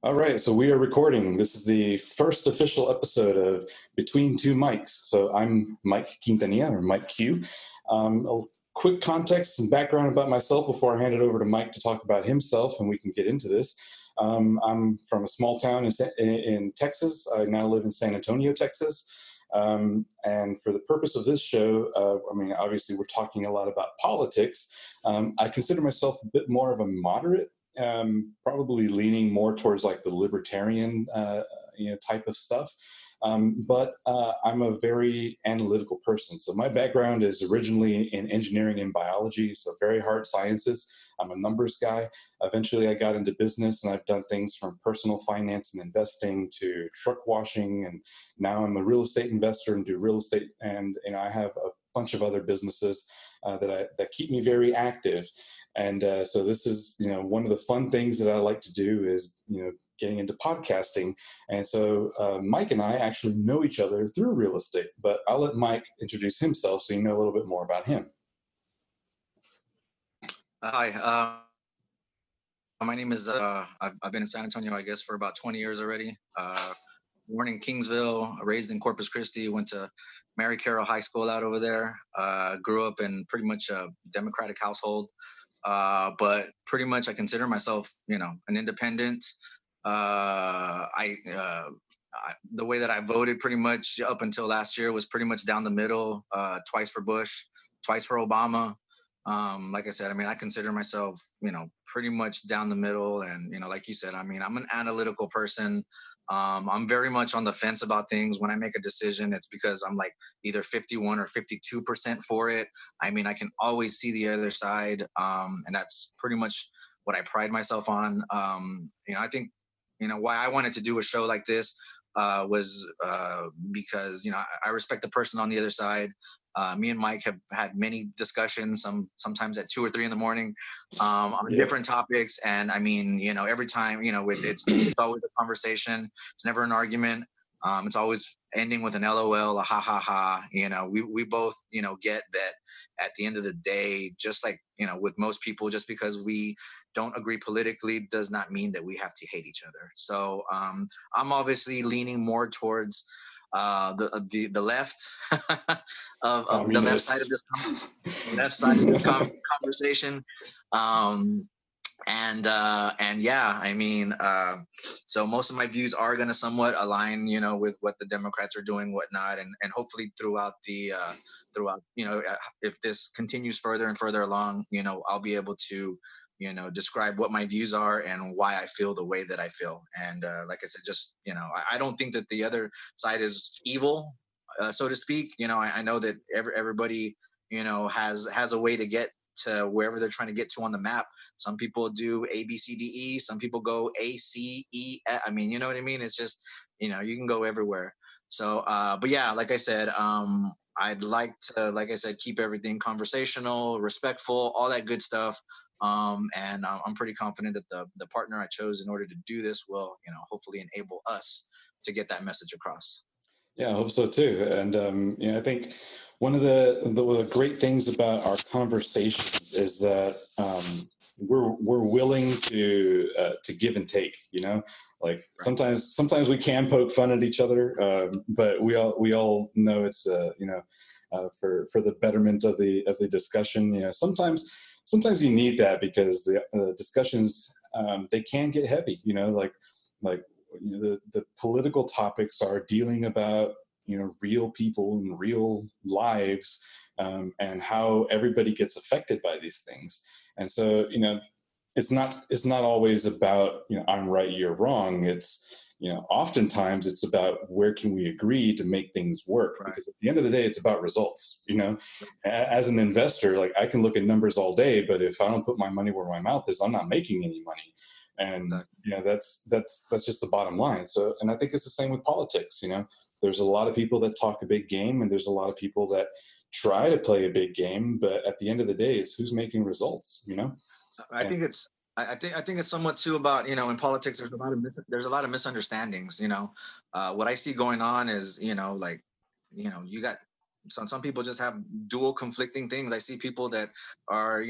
All right, so we are recording. This is the first official episode of Between Two Mics. So I'm Mike Quintanilla, or Mike Q. A quick context and background about myself before I hand it over to Mike to talk about himself, and we can get into this. I'm from a small town in Texas. I now live in San Antonio, Texas. And for the purpose of this show, obviously we're talking a lot about politics. I consider myself a bit more of a moderate, probably leaning more towards like the libertarian type of stuff. But I'm a very analytical person. So my background is originally in engineering and biology, so very hard sciences. I'm a numbers guy. Eventually I got into business, and I've done things from personal finance and investing to truck washing, and now I'm a real estate investor and do real estate. And I have a bunch of other businesses that keep me very active. And so this is, one of the fun things that I like to do is, getting into podcasting. And so Mike and I actually know each other through real estate, but I'll let Mike introduce himself so you know a little bit more about him. Hi, my name is, I've been in San Antonio, I guess, for about 20 years already. Born in Kingsville, raised in Corpus Christi, went to Mary Carroll High School out over there. Grew up in pretty much a Democratic household. But pretty much I consider myself, an independent. The way that I voted pretty much up until last year was pretty much down the middle, twice for Bush, twice for Obama. Like I said, I consider myself, pretty much down the middle. And, like you said, I'm an analytical person. I'm very much on the fence about things. When I make a decision, it's because I'm like either 51 or 52% for it. I can always see the other side. And that's pretty much what I pride myself on. I think, why I wanted to do a show like this was because, I respect the person on the other side. Me and Mike have had many discussions, sometimes at 2 or 3 in the morning, on different topics. And every time, it's always a conversation. It's never an argument. It's always ending with an LOL, a ha ha ha. We both, get that at the end of the day, just like, with most people, just because we don't agree politically does not mean that we have to hate each other. So I'm obviously leaning more towards the left of the left side of this conversation. So most of my views are going to somewhat align, with what the Democrats are doing, whatnot, and hopefully throughout if this continues further and further along, I'll be able to, describe what my views are and why I feel the way that I feel. And like I said, just, I don't think that the other side is evil, so to speak. I know that everybody, has a way to get to wherever they're trying to get to on the map. Some people do A, B, C, D, E. Some people go A, C, E. You know what I mean? It's just, you can go everywhere. So, but yeah, like I said, I'd like to, like I said, keep everything conversational, respectful, all that good stuff. And I'm pretty confident that the partner I chose in order to do this will, hopefully enable us to get that message across. Yeah, I hope so too. And I think one of the great things about our conversations is that we're willing to give and take. Like right. Sometimes we can poke fun at each other, but we all know it's for the betterment of the discussion. Sometimes you need that because the discussions they can get heavy. Like the political topics are dealing about real people and real lives, and how everybody gets affected by these things. And so it's not always about I'm right, you're wrong. It's oftentimes it's about where can we agree to make things work, right. Because at the end of the day it's about results. As an investor, like I can look at numbers all day, but if I don't put my money where my mouth is, I'm not making any money. And that's just the bottom line. So, and I think it's the same with politics. There's a lot of people that talk a big game, and there's a lot of people that try to play a big game, but at the end of the day, it's who's making results. I think it's somewhat too about in politics. There's a lot of misunderstandings. What I see going on is you got some people just have dual conflicting things. I see people that are,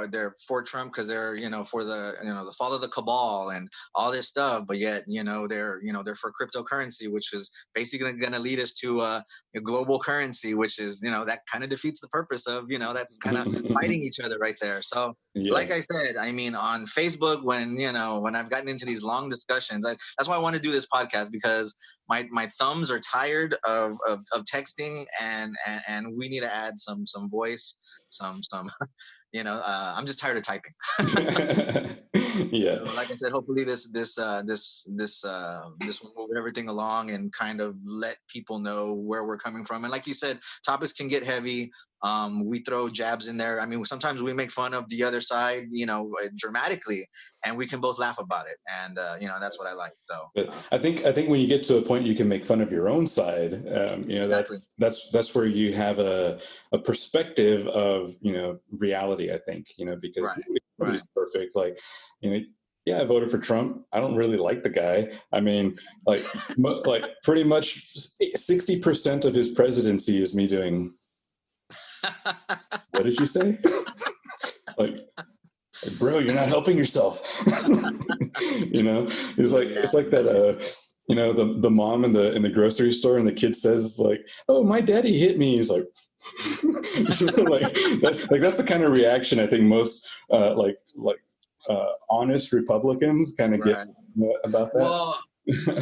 they're for Trump because they're, for the fall of the cabal and all this stuff, but yet, they're for cryptocurrency, which is basically going to lead us to a global currency, which is, that kind of defeats the purpose of, that's kind of fighting each other right there. So, Yeah. like I said, I mean, on Facebook, when I've gotten into these long discussions, that's why I want to do this podcast, because my thumbs are tired of texting, and we need to add some voice, some I'm just tired of typing. Yeah. Like I said, hopefully this will move everything along and kind of let people know where we're coming from. And like you said, topics can get heavy. We throw jabs in there. I mean, sometimes we make fun of the other side, dramatically, and we can both laugh about it. And that's what I like. So, but I think when you get to a point you can make fun of your own side, exactly. that's where you have a perspective of reality. I think because nobody's perfect. Like yeah, I voted for Trump. I don't really like the guy. I mean, like pretty much 60% of his presidency is me doing. What did you say? like, bro, you're not helping yourself. It's like that. The mom in the grocery store, and the kid says like, "Oh, my daddy hit me." He's like, that's the kind of reaction I think most honest Republicans kind of get about that. Well,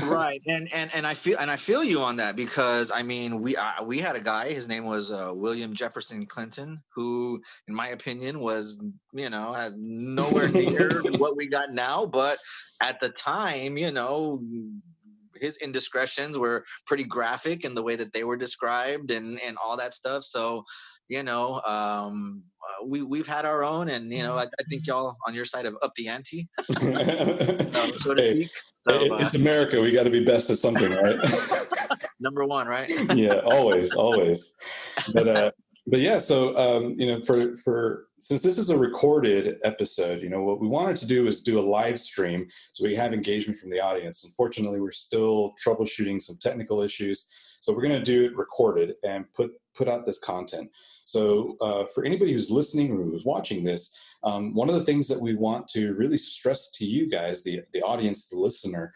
right, and I feel you on that, because I mean, we had a guy, his name was William Jefferson Clinton, who in my opinion was has nowhere near what we got now, but at the time, his indiscretions were pretty graphic in the way that they were described, and all that stuff. So we've had our own, and I think y'all on your side have upped the ante, so to speak. So, it's America. We got to be best at something, right? Number one, right? Yeah, always. But yeah, so for since this is a recorded episode, what we wanted to do is do a live stream so we have engagement from the audience. Unfortunately, we're still troubleshooting some technical issues, so we're going to do it recorded and put out this content. So for anybody who's listening or who's watching this, one of the things that we want to really stress to you guys, the audience, the listener,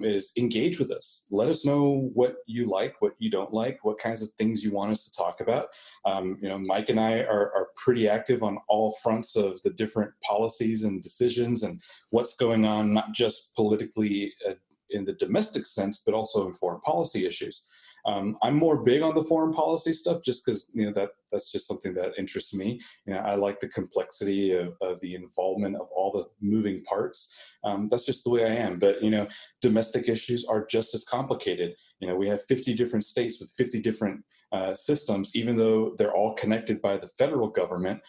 is engage with us. Let us know what you like, what you don't like, what kinds of things you want us to talk about. Mike and I are pretty active on all fronts of the different policies and decisions and what's going on, not just politically in the domestic sense, but also in foreign policy issues. I'm more big on the foreign policy stuff just because that's just something that interests me. I like the complexity of the involvement of all the moving parts. That's just the way I am. But domestic issues are just as complicated. We have 50 different states with 50 different systems, even though they're all connected by the federal government.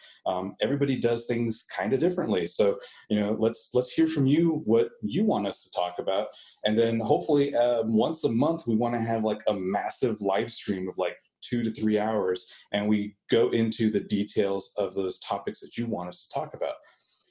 Everybody does things kind of differently. So let's hear from you what you want us to talk about, and then hopefully once a month we want to have like a massive live stream of like 2 to 3 hours, and we go into the details of those topics that you want us to talk about.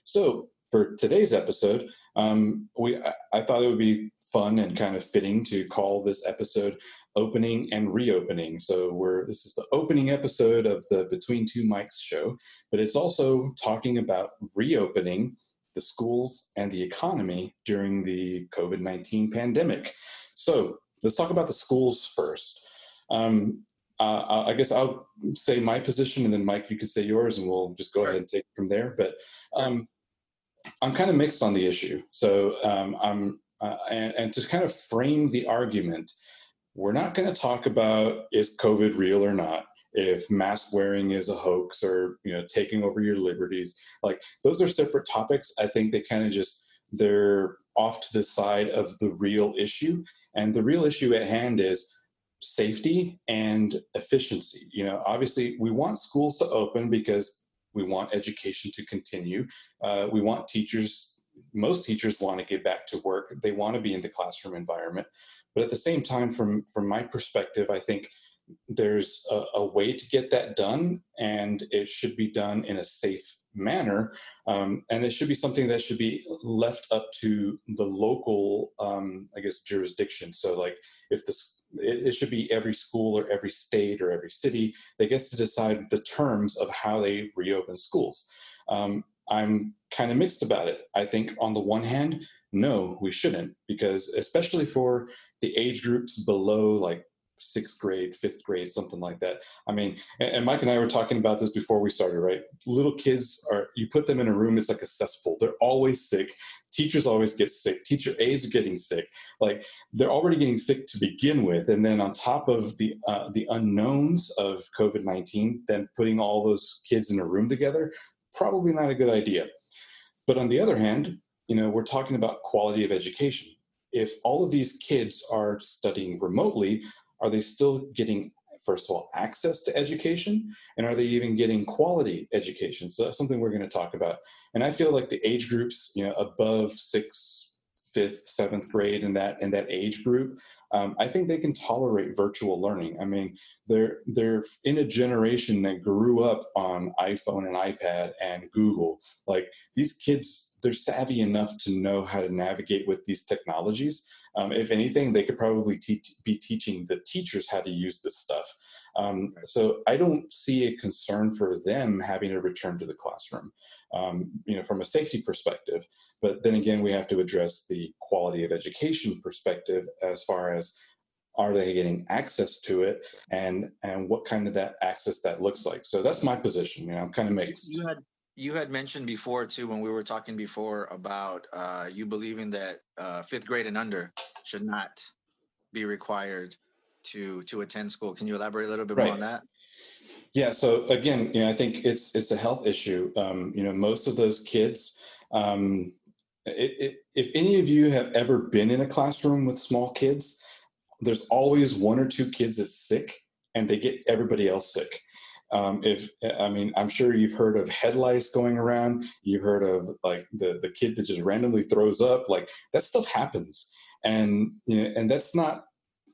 So for today's episode, I thought it would be fun and kind of fitting to call this episode Opening and Reopening. So this is the opening episode of the Between Two Mics show, but it's also talking about reopening the schools and the economy during the COVID-19 pandemic. So let's talk about the schools first. I guess I'll say my position, and then Mike, you could say yours, and we'll just go ahead and take it from there. But I'm kind of mixed on the issue. So and to kind of frame the argument, we're not going to talk about is COVID real or not, if mask wearing is a hoax or taking over your liberties. Like, those are separate topics. I think they kind of they're off to the side of the real issue, and the real issue at hand is safety and efficiency. Obviously we want schools to open because we want education to continue. We want most teachers want to get back to work. They want to be in the classroom environment. But at the same time, from my perspective, I think there's a way to get that done, and it should be done in a safe manner. And it should be something that should be left up to the local, jurisdiction. So like if it should be every school or every state or every city that gets to decide the terms of how they reopen schools. I'm kind of mixed about it. I think on the one hand, no, we shouldn't, because especially for the age groups below like sixth grade, fifth grade, something like that. I mean, and Mike and I were talking about this before we started, right? Little kids you put them in a room, it's like a cesspool. They're always sick. Teachers always get sick. Teacher aides are getting sick. Like they're already getting sick to begin with. And then on top of the unknowns of COVID-19, then putting all those kids in a room together, probably not a good idea. But on the other hand, we're talking about quality of education. If all of these kids are studying remotely, are they still getting, first of all, access to education? And are they even getting quality education? So that's something we're going to talk about. And I feel like the age groups, above sixth, fifth, seventh grade in that age group, I think they can tolerate virtual learning. I mean, they're in a generation that grew up on iPhone and iPad and Google. Like these kids, they're savvy enough to know how to navigate with these technologies. If anything, they could probably be teaching the teachers how to use this stuff. So I don't see a concern for them having to return to the classroom, from a safety perspective. But then again, we have to address the quality of education perspective as far as, are they getting access to it, and what kind of that access that looks like. So that's my position. I'm kind of mixed. You had mentioned before too, when we were talking before, about you believing that fifth grade and under should not be required to attend school. Can you elaborate a little bit more on that? Yeah. So again, I think it's a health issue. Most of those kids, if any of you have ever been in a classroom with small kids, there's always one or two kids that's sick, and they get everybody else sick. I'm sure you've heard of head lice going around. You've heard of like the kid that just randomly throws up. Like that stuff happens, and and that's not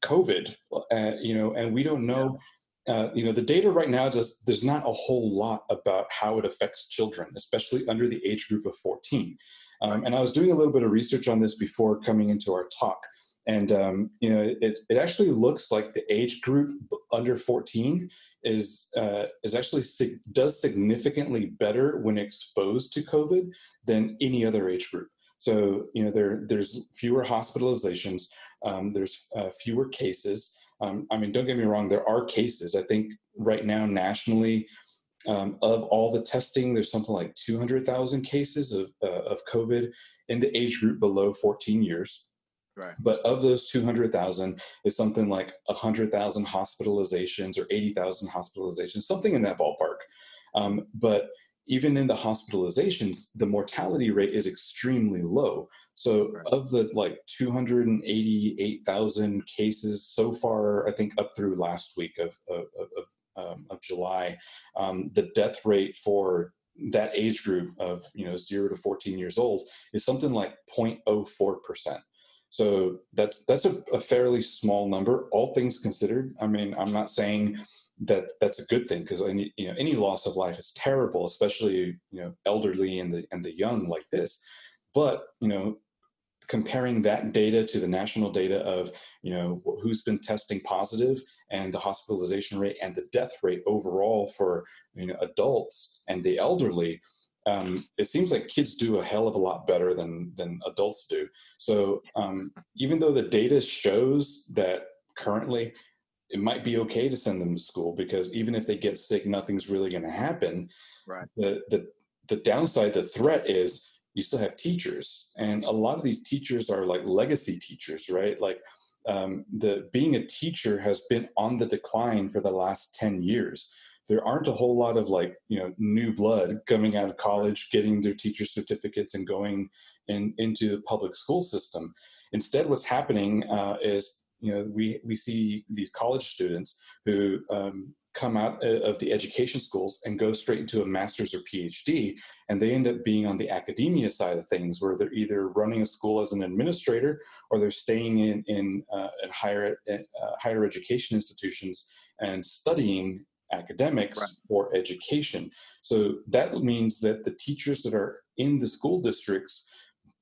COVID. And we don't know. The data right now there's not a whole lot about how it affects children, especially under the age group of 14. And I was doing a little bit of research on this before coming into our talk. And it actually looks like the age group under 14 is actually does significantly better when exposed to COVID than any other age group. So there's fewer hospitalizations, there's fewer cases. Don't get me wrong, there are cases. I think right now nationally, of all the testing, there's something like 200,000 cases of COVID in the age group below 14 years. Right. But of those 200,000 is something like 100,000 hospitalizations or 80,000 hospitalizations, something in that ballpark. But even in the hospitalizations, the mortality rate is extremely low. So of the like 288,000 cases so far, I think up through last week of July, the death rate for that age group of 0 to 14 years old is something like 0.04%. So that's a fairly small number, all things considered. I mean, I'm not saying that that's a good thing, because any loss of life is terrible, especially elderly and the young like this. But comparing that data to the national data of who's been testing positive and the hospitalization rate and the death rate overall for adults and the elderly, it seems like kids do a hell of a lot better than adults do. So even though the data shows that currently it might be okay to send them to school, because even if they get sick, nothing's really going to happen. Right. The downside, the threat is you still have teachers, and a lot of these teachers are like legacy teachers, right? Like being a teacher has been on the decline for the last 10 years. There aren't a whole lot of new blood coming out of college, getting their teacher certificates and going into the public school system. Instead, what's happening is we see these college students who come out of the education schools and go straight into a master's or PhD, and they end up being on the academia side of things, where they're either running a school as an administrator, or they're staying in higher education institutions and studying academics or education. So that means that the teachers that are in the school districts,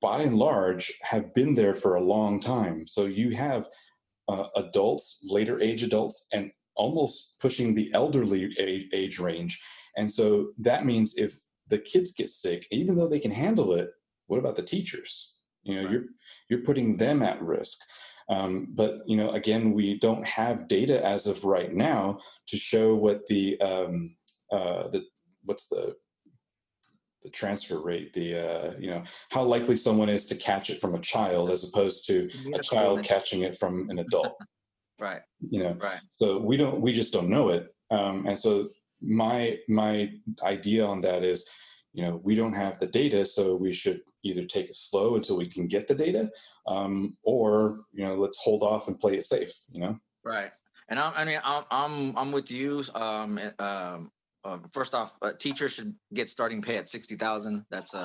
by and large, have been there for a long time. So you have adults, later age adults, and almost pushing the elderly age range. And so that means if the kids get sick, even though they can handle it, what about the teachers? Right. You're putting them at risk. But again, we don't have data as of right now to show what what's the transfer rate, how likely someone is to catch it from a child as opposed to a child catching it from an adult. Right. Right. So we just don't know it. And so my idea on that is, we don't have the data, so we should either take it slow until we can get the data, or let's hold off and play it safe. Right. And I'm with you. First off, teachers should get starting pay at 60,000. That's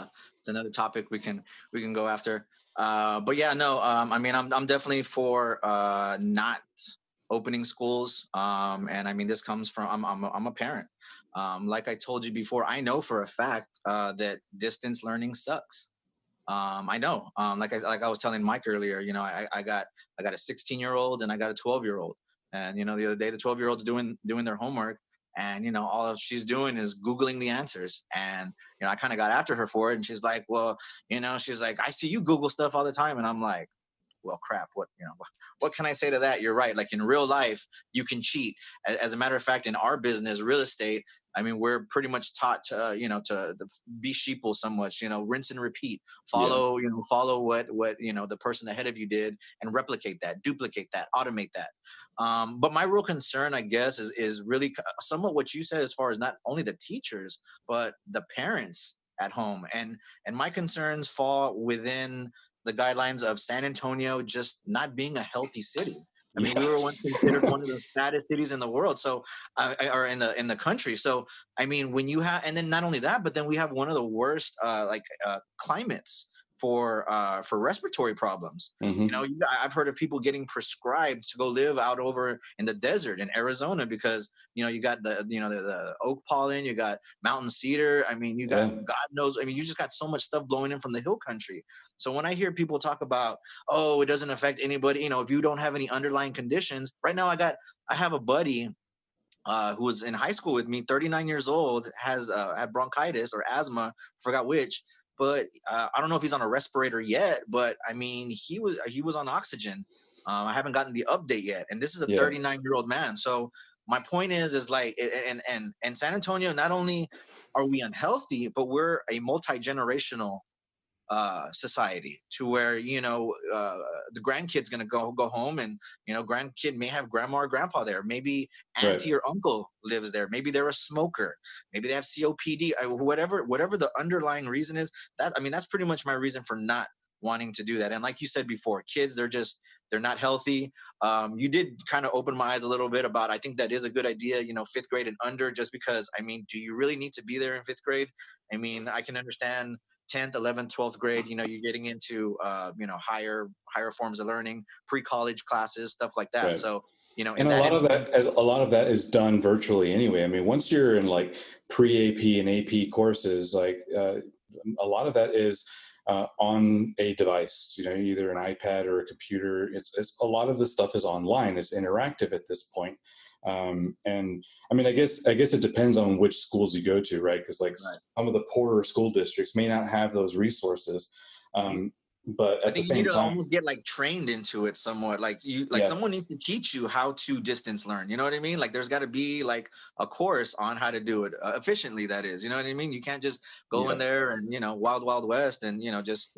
another topic we can go after. But yeah, no. I'm definitely for not opening schools. And I mean, this comes from I'm a parent. Like I told you before, I know for a fact that distance learning sucks. I know. Like I was telling Mike earlier, I got a 16-year-old and I got a 12-year-old, and the other day the 12-year-old's doing their homework, and all she's doing is Googling the answers, and I kind of got after her for it, and she's like, well, she's like, I see you Google stuff all the time, and I'm like, well, crap, what can I say to that? You're right. Like in real life, you can cheat. As a matter of fact, in our business, real estate, I mean, we're pretty much taught to, to be sheeple somewhat, rinse and repeat, follow what, the person ahead of you did, and replicate that, duplicate that, automate that. But my real concern, I guess, is really somewhat what you said, as far as not only the teachers, but the parents at home. And my concerns fall within the guidelines of San Antonio just not being a healthy city. I mean, we were once considered one of the fattest cities in the world, so or in the country. So, I mean, when you have, and then not only that, but then we have one of the worst climates for respiratory problems. Mm-hmm. I've heard of people getting prescribed to go live out over in the desert in Arizona because you got the oak pollen, you got mountain cedar. I mean, you got God knows. I mean, you just got so much stuff blowing in from the hill country. So when I hear people talk about, oh, it doesn't affect anybody, if you don't have any underlying conditions. Right now, I have a buddy who was in high school with me, 39 years old, has had bronchitis or asthma, forgot which. But I don't know if he's on a respirator yet. But I mean, he was on oxygen. I haven't gotten the update yet, and this is a 39-year-old man. So my point is like, and San Antonio, not only are we unhealthy, but we're a multi-generational society, to where the grandkid's gonna go home, and grandkid may have grandma or grandpa there, maybe auntie or uncle lives there, maybe they're a smoker, maybe they have COPD, whatever the underlying reason is. That's pretty much my reason for not wanting to do that. And like you said before, kids, they're not healthy. You did kind of open my eyes a little bit about, I think that is a good idea, 5th grade and under, just because, I mean, do you really need to be there in 5th grade? I mean, I can understand 10th, 11th, 12th grade, you're getting into, higher forms of learning, pre-college classes, stuff like that. Right. So, and a lot of that is done virtually anyway. I mean, once you're in like pre-AP and AP courses, like a lot of that is on a device, either an iPad or a computer. It's a lot of the stuff is online. It's interactive at this point. And I mean, I guess it depends on which schools you go to, right? Because some of the poorer school districts may not have those resources. But at the same time, you need to almost get like trained into it somewhat. Someone needs to teach you how to distance learn. You know what I mean? Like there's got to be like a course on how to do it efficiently. That is, you know what I mean? You can't just go in there and wild west and just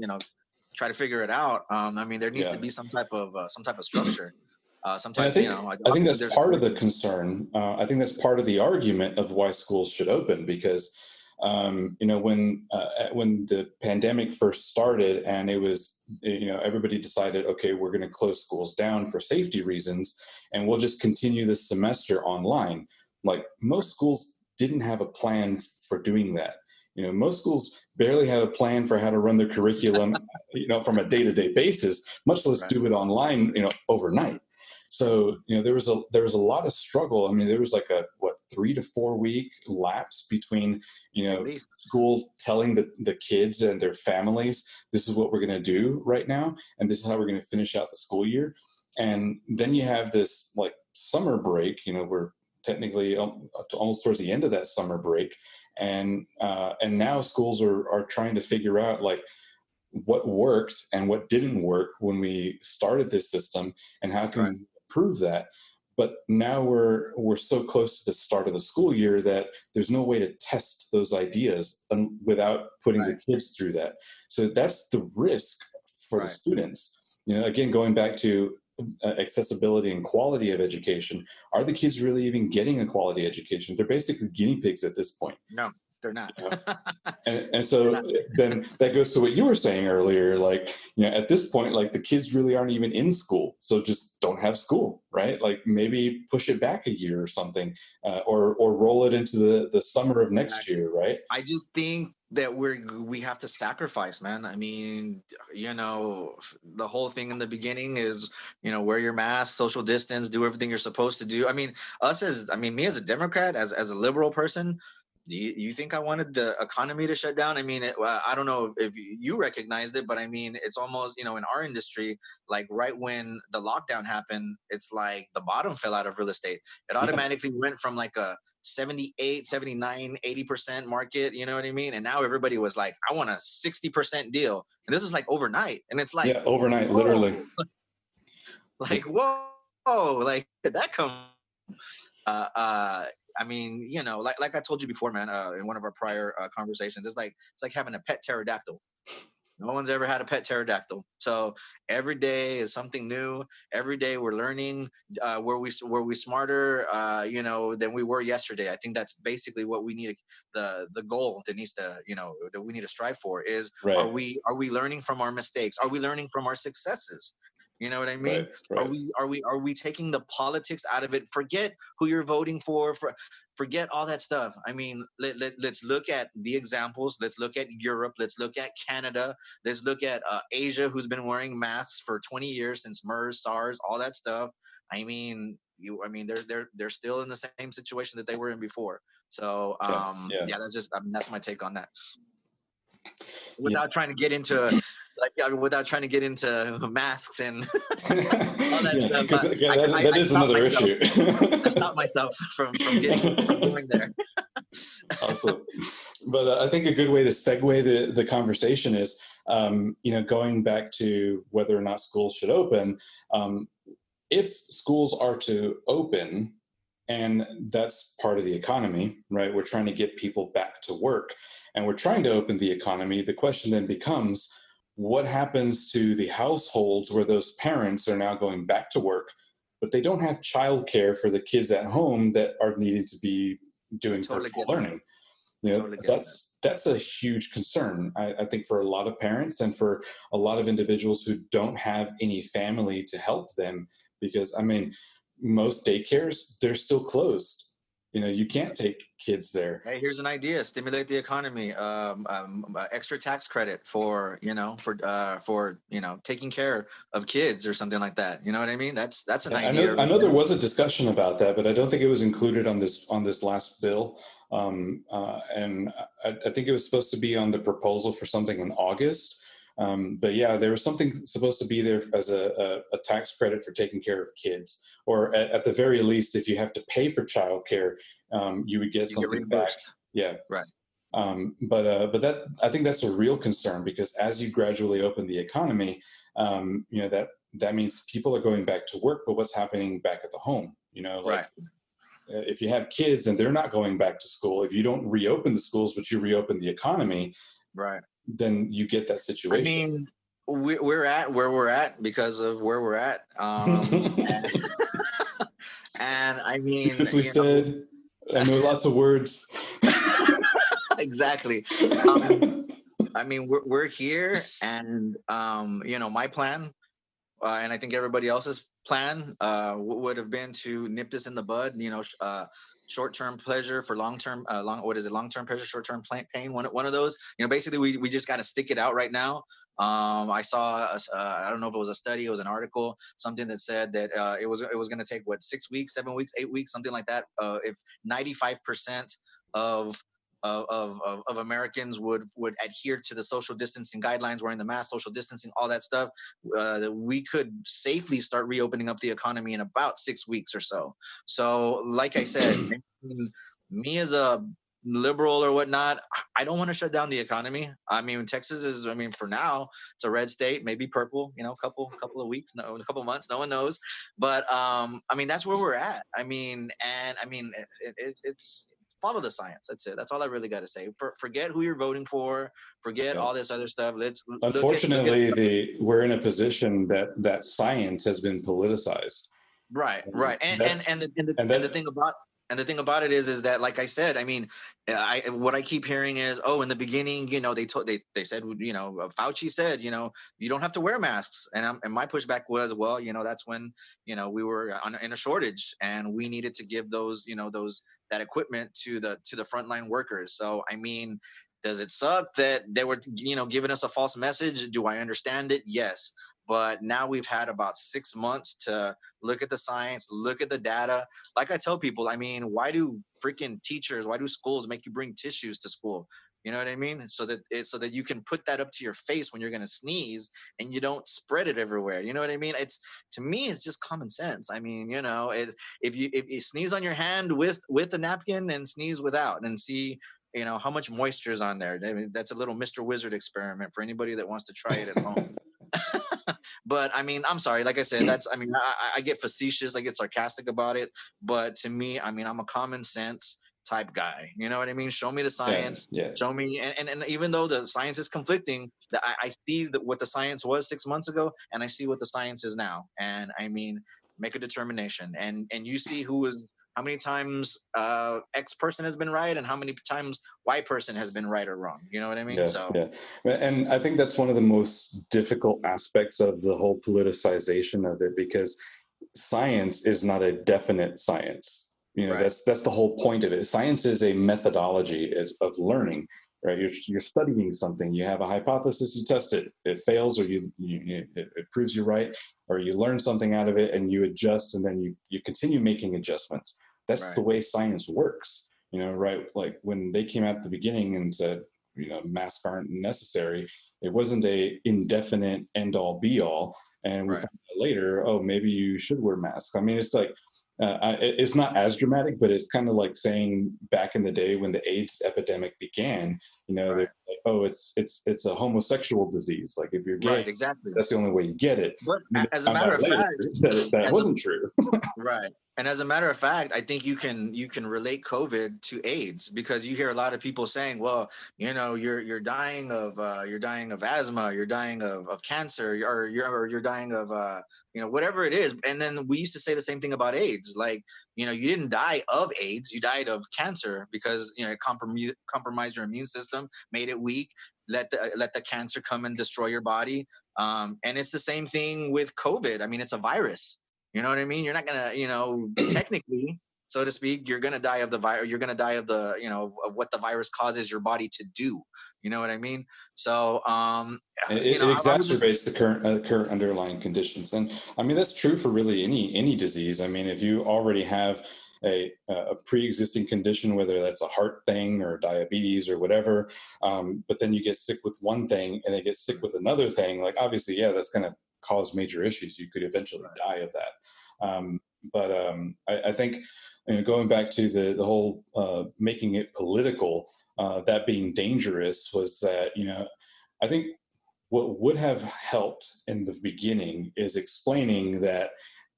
try to figure it out. I mean, there needs to be some type of structure. Sometimes, I think that's part of the concern. I think that's part of the argument of why schools should open, because when the pandemic first started and it was, everybody decided, okay, we're going to close schools down for safety reasons, and we'll just continue this semester online. Like most schools didn't have a plan for doing that. Most schools barely have a plan for how to run their curriculum, from a day-to-day basis, much less do it online, overnight. So, there was a lot of struggle. I mean, there was like a 3 to 4 week lapse between, school telling the kids and their families, this is what we're going to do right now, and this is how we're going to finish out the school year. And then you have this like summer break, we're technically almost towards the end of that summer break. And now schools are trying to figure out like what worked and what didn't work when we started this system, and how can we improve that. But now we're so close to the start of the school year that there's no way to test those ideas without putting the kids through that. So that's the risk for the students. Again, going back to accessibility and quality of education, are the kids really even getting a quality education? They're basically guinea pigs at this point. No, they're not. And so then that goes to what you were saying earlier, like, at this point, like the kids really aren't even in school. So just don't have school, right? Like maybe push it back a year or something, or roll it into the summer of next year, right? I just think that we have to sacrifice, man. I mean, the whole thing in the beginning is, wear your mask, social distance, do everything you're supposed to do. I mean, me as a Democrat, as a liberal person, do you think I wanted the economy to shut down? I mean, I don't know if you recognized it, but I mean, it's almost, in our industry, like right when the lockdown happened, it's like the bottom fell out of real estate. It automatically went from like a 78, 79, 80% market, you know what I mean? And now everybody was like, I want a 60% deal. And this is like overnight. And it's like, overnight, whoa. Literally. Like, whoa, like, did that come? I mean, like I told you before, man, in one of our prior conversations, it's like having a pet pterodactyl. No one's ever had a pet pterodactyl. So every day is something new. Every day we're learning. Were we smarter, than we were yesterday? I think that's basically what we need. The goal that needs to, that we need to strive for is: are we learning from our mistakes? Are we learning from our successes? You know what I mean? Right. Are we taking the politics out of it? Forget who you're voting for. Forget all that stuff. I mean, let's look at the examples. Let's look at Europe. Let's look at Canada. Let's look at Asia, who's been wearing masks for 20 years since MERS, SARS, all that stuff. I mean, they're still in the same situation that they were in before. So that's my take on that. Without trying to get into masks and all that stuff. That is another issue. I stopped myself from going there. Awesome. But I think a good way to segue the conversation is, going back to whether or not schools should open. If schools are to open, and that's part of the economy, right? We're trying to get people back to work, and we're trying to open the economy. The question then becomes, what happens to the households where those parents are now going back to work, but they don't have childcare for the kids at home that are needing to be doing virtual learning? That's a huge concern, I think, for a lot of parents and for a lot of individuals who don't have any family to help them, because, I mean, most daycares, they're still closed. You can't take kids there. Hey, here's an idea: stimulate the economy. Extra tax credit for taking care of kids or something like that. You know what I mean? That's an idea. I know there was a discussion about that, but I don't think it was included on this last bill. And I think it was supposed to be on the proposal for something in August. But yeah, there was something supposed to be there as a tax credit for taking care of kids, or at the very least, if you have to pay for childcare, you would get something back. Yeah, right. But that, I think that's a real concern, because as you gradually open the economy, that means people are going back to work, but what's happening back at the home? If you have kids and they're not going back to school, if you don't reopen the schools, but you reopen the economy, right, then you get that situation. I mean, we're at where we're at because of where we're at. And I mean, beautifully said. I know lots of words. Exactly. I mean, we're here, and my plan, and I think everybody else's plan would have been to nip this in the bud. Short-term pleasure for long-term long-term pleasure, short-term pain, one of those. Basically we just got to stick it out right now. I saw I don't know if it was a study, it was an article, something that said that it was going to take 6 weeks, 7 weeks, 8 weeks, something like that, if 95% of of Americans would adhere to the social distancing guidelines, wearing the mask, social distancing, all that stuff, that we could safely start reopening up the economy in about 6 weeks or so. So, like I said, me as a liberal or whatnot, I don't want to shut down the economy. I mean, Texas is, I mean, for now, it's a red state, maybe purple, you know, couple of weeks, no, a couple of months, no one knows. But I mean, that's where we're at. I mean, and I mean, it's follow the science. That's it. That's all I really got to say. Forget who you're voting for. Forget Yeah. all this other stuff. Let's look at Unfortunately, we're in a position that science has been politicized. right, And right, and and that's and the, and the, and and the that thing about and the thing about it is that, like I said, I mean, I what I keep hearing is, oh, in the beginning, you know, they said, you know, Fauci said, you know, you don't have to wear masks, and my pushback was, well, you know, that's when, you know, we were in a shortage, and we needed to give those, you know, those that equipment to the frontline workers. So I mean, does it suck that they were, you know, giving us a false message? Do I understand it? Yes. But now we've had about 6 months to look at the science, look at the data. Like I tell people, I mean, why do freaking teachers, why do schools make you bring tissues to school? You know what I mean? So that you can put that up to your face when you're going to sneeze, and you don't spread it everywhere. You know what I mean? It's, to me, it's just common sense. I mean, you know, if you sneeze on your hand with a napkin, and sneeze without, and see, you know, how much moisture is on there. I mean, that's a little Mr. Wizard experiment for anybody that wants to try it at home. But I mean, I'm sorry. Like I said, that's, I mean, I get facetious, I get sarcastic about it. But to me, I mean, I'm a common sense type guy. You know what I mean? Show me the yeah, science. yeah. Show me, and even though the science is conflicting, I see what the science was 6 months ago, and I see what the science is now. And I mean, make a determination, and you see who is, how many times X person has been right, and how many times Y person has been right or wrong. You know what I mean? Yeah, So yeah. And I think that's one of the most difficult aspects of the whole politicization of it, because science is not a definite science. You know, right, that's the whole point of it. Science is a methodology of learning, right? You're studying something. You have a hypothesis, you test it. It fails, or it proves you right, or you learn something out of it and you adjust, and then you continue making adjustments. That's the right, way science works. You know, right? Like when they came out at the beginning and said, you know, masks aren't necessary, it wasn't a indefinite end all be all. And we right. found out later, oh, maybe you should wear masks. I mean, it's like, it's not as dramatic, but it's kind of like saying back in the day when the AIDS epidemic began, you know, they're Right. like, oh, it's a homosexual disease. Like if you're gay, Right, exactly. that's the only way you get it. But And then as a we found matter out of later fact, that as a wasn't true. right. And as a matter of fact, I think you can relate COVID to AIDS, because you hear a lot of people saying, well, you know, you're dying of asthma, you're dying of cancer, or you're dying of you know, whatever it is. And then we used to say the same thing about AIDS. Like, you know, you didn't die of AIDS, you died of cancer, because, you know, it compromised your immune system, made it weak, let the cancer come and destroy your body. And it's the same thing with COVID. I mean, it's a virus. You know what I mean? You're not gonna, you know, technically, so to speak, you're gonna die of the virus. You're gonna die of the, you know, of what the virus causes your body to do. You know what I mean? So, you know, It I would just, exacerbates the current underlying conditions, and I mean that's true for really any disease. I mean, if you already have a pre-existing condition, whether that's a heart thing or diabetes or whatever, but then you get sick with one thing and then get sick with another thing, like obviously, yeah, that's going to cause major issues. You could eventually right, die of that. But I think, you know, going back to the whole making it political, that being dangerous was that, you know, I think what would have helped in the beginning is explaining that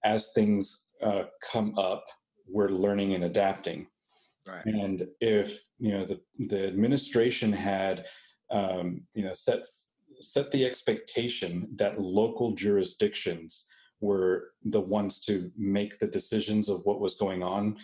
as things come up, we're learning and adapting. right, And if, you know, the administration had you know, set the expectation that local jurisdictions were the ones to make the decisions of what was going on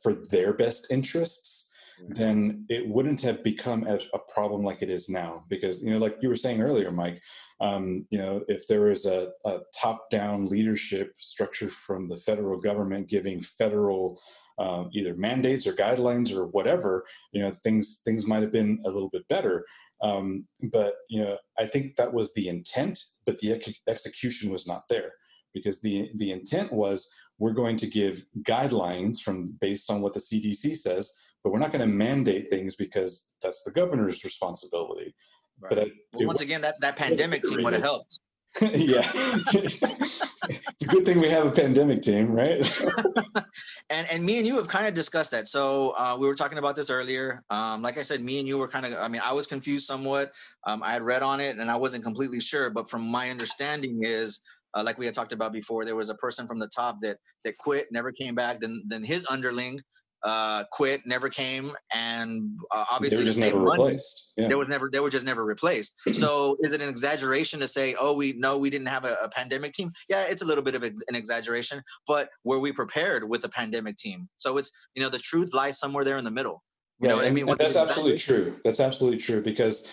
for their best interests, right, then it wouldn't have become a problem like it is now. Because, you know, like you were saying earlier, Mike, you know, if there was a top-down leadership structure from the federal government giving federal either mandates or guidelines or whatever, you know, things might have been a little bit better. But, you know, I think that was the intent, but the execution was not there, because the intent was, we're going to give guidelines from based on what the CDC says, but we're not going to mandate things because that's the governor's responsibility. Right. But once again, that pandemic team would have helped. Yeah. It's a good thing we have a pandemic team, right? And me and you have kind of discussed that. So we were talking about this earlier. Like I said, me and you were kind of, I mean, I was confused somewhat. I had read on it and I wasn't completely sure, but from my understanding is, like we had talked about before, there was a person from the top that quit, never came back. Then his underling quit, never came, and obviously they were just never replaced. Yeah. They were just never replaced. So is it an exaggeration to say, oh, we didn't have a pandemic team? Yeah, it's a little bit of an exaggeration, but were we prepared with a pandemic team? So it's, the truth lies somewhere there in the middle. You know what I mean? And that's absolutely true. That's absolutely true, because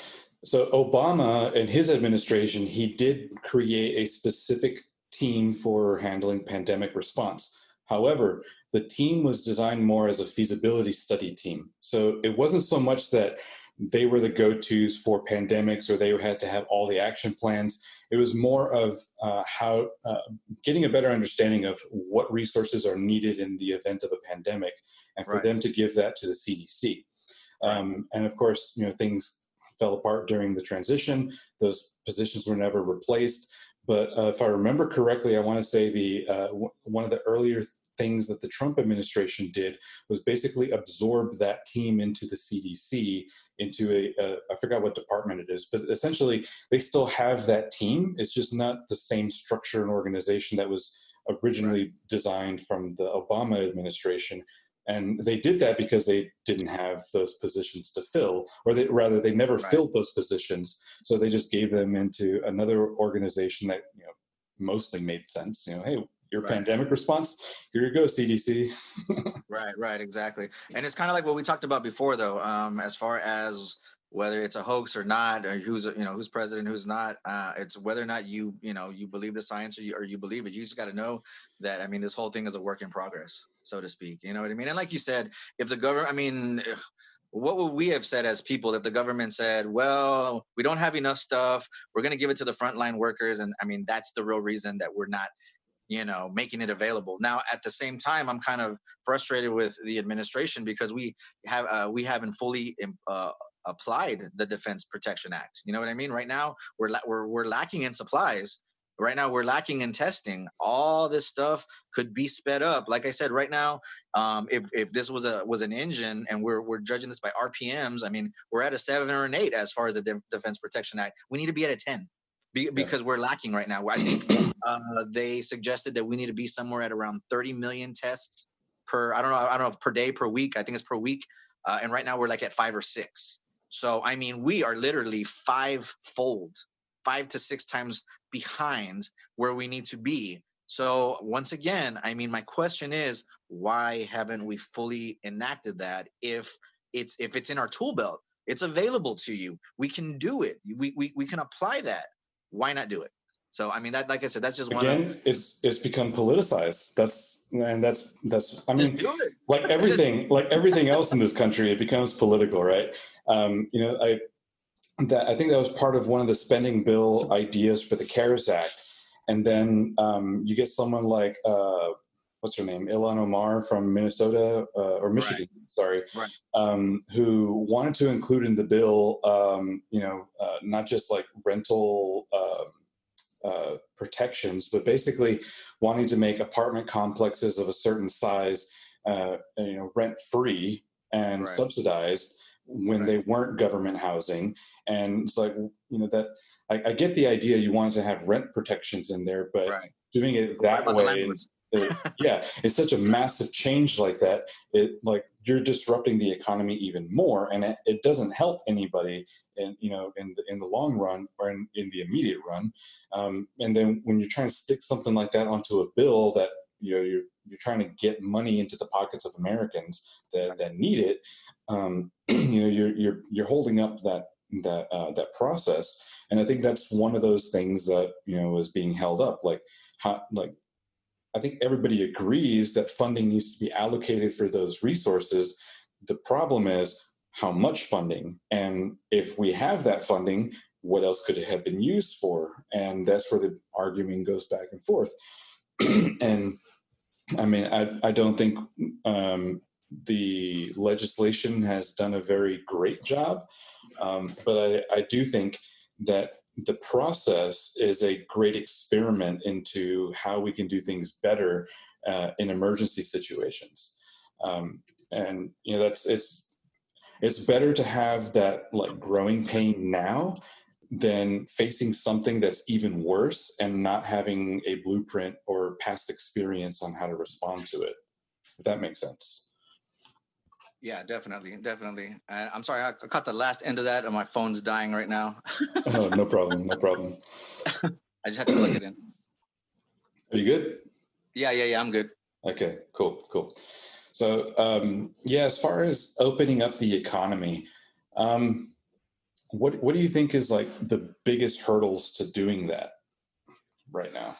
so Obama and his administration, he did create a specific team for handling pandemic response. However, the team was designed more as a feasibility study team. So it wasn't so much that they were the go-tos for pandemics or they had to have all the action plans. It was more of how getting a better understanding of what resources are needed in the event of a pandemic, and for them to give that to the CDC. And of course, things fell apart during the transition. Those positions were never replaced. But if I remember correctly, I want to say one of the earlier things that the Trump administration did was basically absorb that team into the CDC, into I forgot what department it is, but essentially they still have that team. It's just not the same structure and organization that was originally designed from the Obama administration. And they did that because they didn't have those positions to fill, or they never filled those positions. So they just gave them into another organization that mostly made sense. Hey, your pandemic response, here you go, CDC. Right, exactly. And it's kind of like what we talked about before, though, as far as whether it's a hoax or not, or who's president, who's not. It's whether or not you believe the science or you believe it. You just got to know that, I mean, this whole thing is a work in progress, so to speak. You know what I mean? And like you said, if the government, what would we have said as people if the government said, well, we don't have enough stuff, we're going to give it to the frontline workers? And I mean, that's the real reason that we're not making it available. Now, at the same time, I'm kind of frustrated with the administration because we haven't fully applied the Defense Production Act. You know what I mean? Right now, we're lacking in supplies. Right now, we're lacking in testing. All this stuff could be sped up. Like I said, right now, if this was an engine and we're judging this by RPMs, I mean, we're at a 7 or an 8 as far as the Defense Production Act. We need to be at a 10. Because we're lacking right now. I think they suggested that we need to be somewhere at around 30 million tests per, I don't know if per day, per week. I think it's per week. And right now we're like at 5 or 6. So, I mean, we are literally 5 to 6 times behind where we need to be. So once again, I mean, my question is, why haven't we fully enacted that? If it's in our tool belt, it's available to you. We can do it. We can apply that. Why not do it? So, I mean, that, like I said, that's just one. Again, it's become politicized. That's. I mean, like everything else in this country, it becomes political, right? I think that was part of one of the spending bill ideas for the CARES Act, and then you get someone like what's her name, Ilhan Omar from Minnesota or Michigan, who wanted to include in the bill, not just like rental protections, but basically wanting to make apartment complexes of a certain size, rent-free and subsidized when they weren't government housing. And it's like, that I get the idea you wanted to have rent protections in there, but doing it that way, it's such a massive change like that. You're disrupting the economy even more, and it doesn't help anybody in the long run or in the immediate run. And then when you're trying to stick something like that onto a bill that you're trying to get money into the pockets of Americans that need it, you're holding up that process. And I think that's one of those things that is being held up. I think everybody agrees that funding needs to be allocated for those resources. The problem is how much funding, and if we have that funding, what else could it have been used for? And that's where the argument goes back and forth. And I mean, I don't think the legislation has done a very great job, but I do think that the process is a great experiment into how we can do things better in emergency situations. And that's it's better to have that like growing pain now than facing something that's even worse and not having a blueprint or past experience on how to respond to it. If that makes sense. Yeah, definitely, definitely. I'm sorry, I caught the last end of that, and my phone's dying right now. Oh, no problem, no problem. I just had to plug it in. Are you good? Yeah, I'm good. Okay, cool. So, yeah, as far as opening up the economy, what do you think is like the biggest hurdles to doing that right now?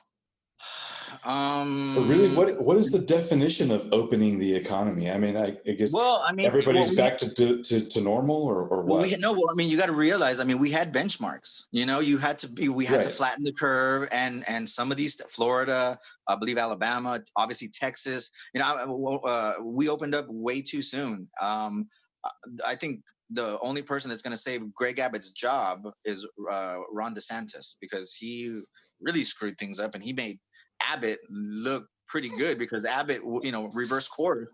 Or really, what is the definition of opening the economy? I mean, I guess Well, I mean, everybody's back to normal, or well, what? I mean, you got to realize. I mean, we had benchmarks. We had to Right. flatten the curve, and some of these, Florida, I believe Alabama, obviously Texas. We opened up way too soon. I think the only person that's going to save Greg Abbott's job is Ron DeSantis, because he really screwed things up, and he made Abbott look pretty good, because Abbott, reversed course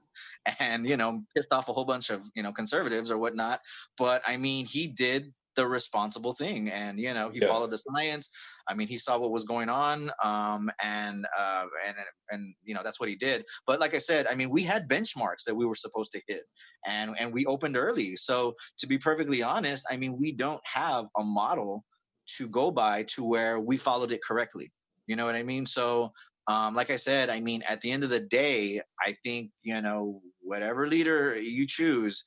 and, pissed off a whole bunch of, conservatives or whatnot. But I mean, he did the responsible thing, and, he Yeah. followed the science. I mean, he saw what was going on, and that's what he did. But like I said, I mean, we had benchmarks that we were supposed to hit, and we opened early. So to be perfectly honest, I mean, we don't have a model to go by to where we followed it correctly. You know what I mean? So, like I said, I mean, at the end of the day, I think, whatever leader you choose,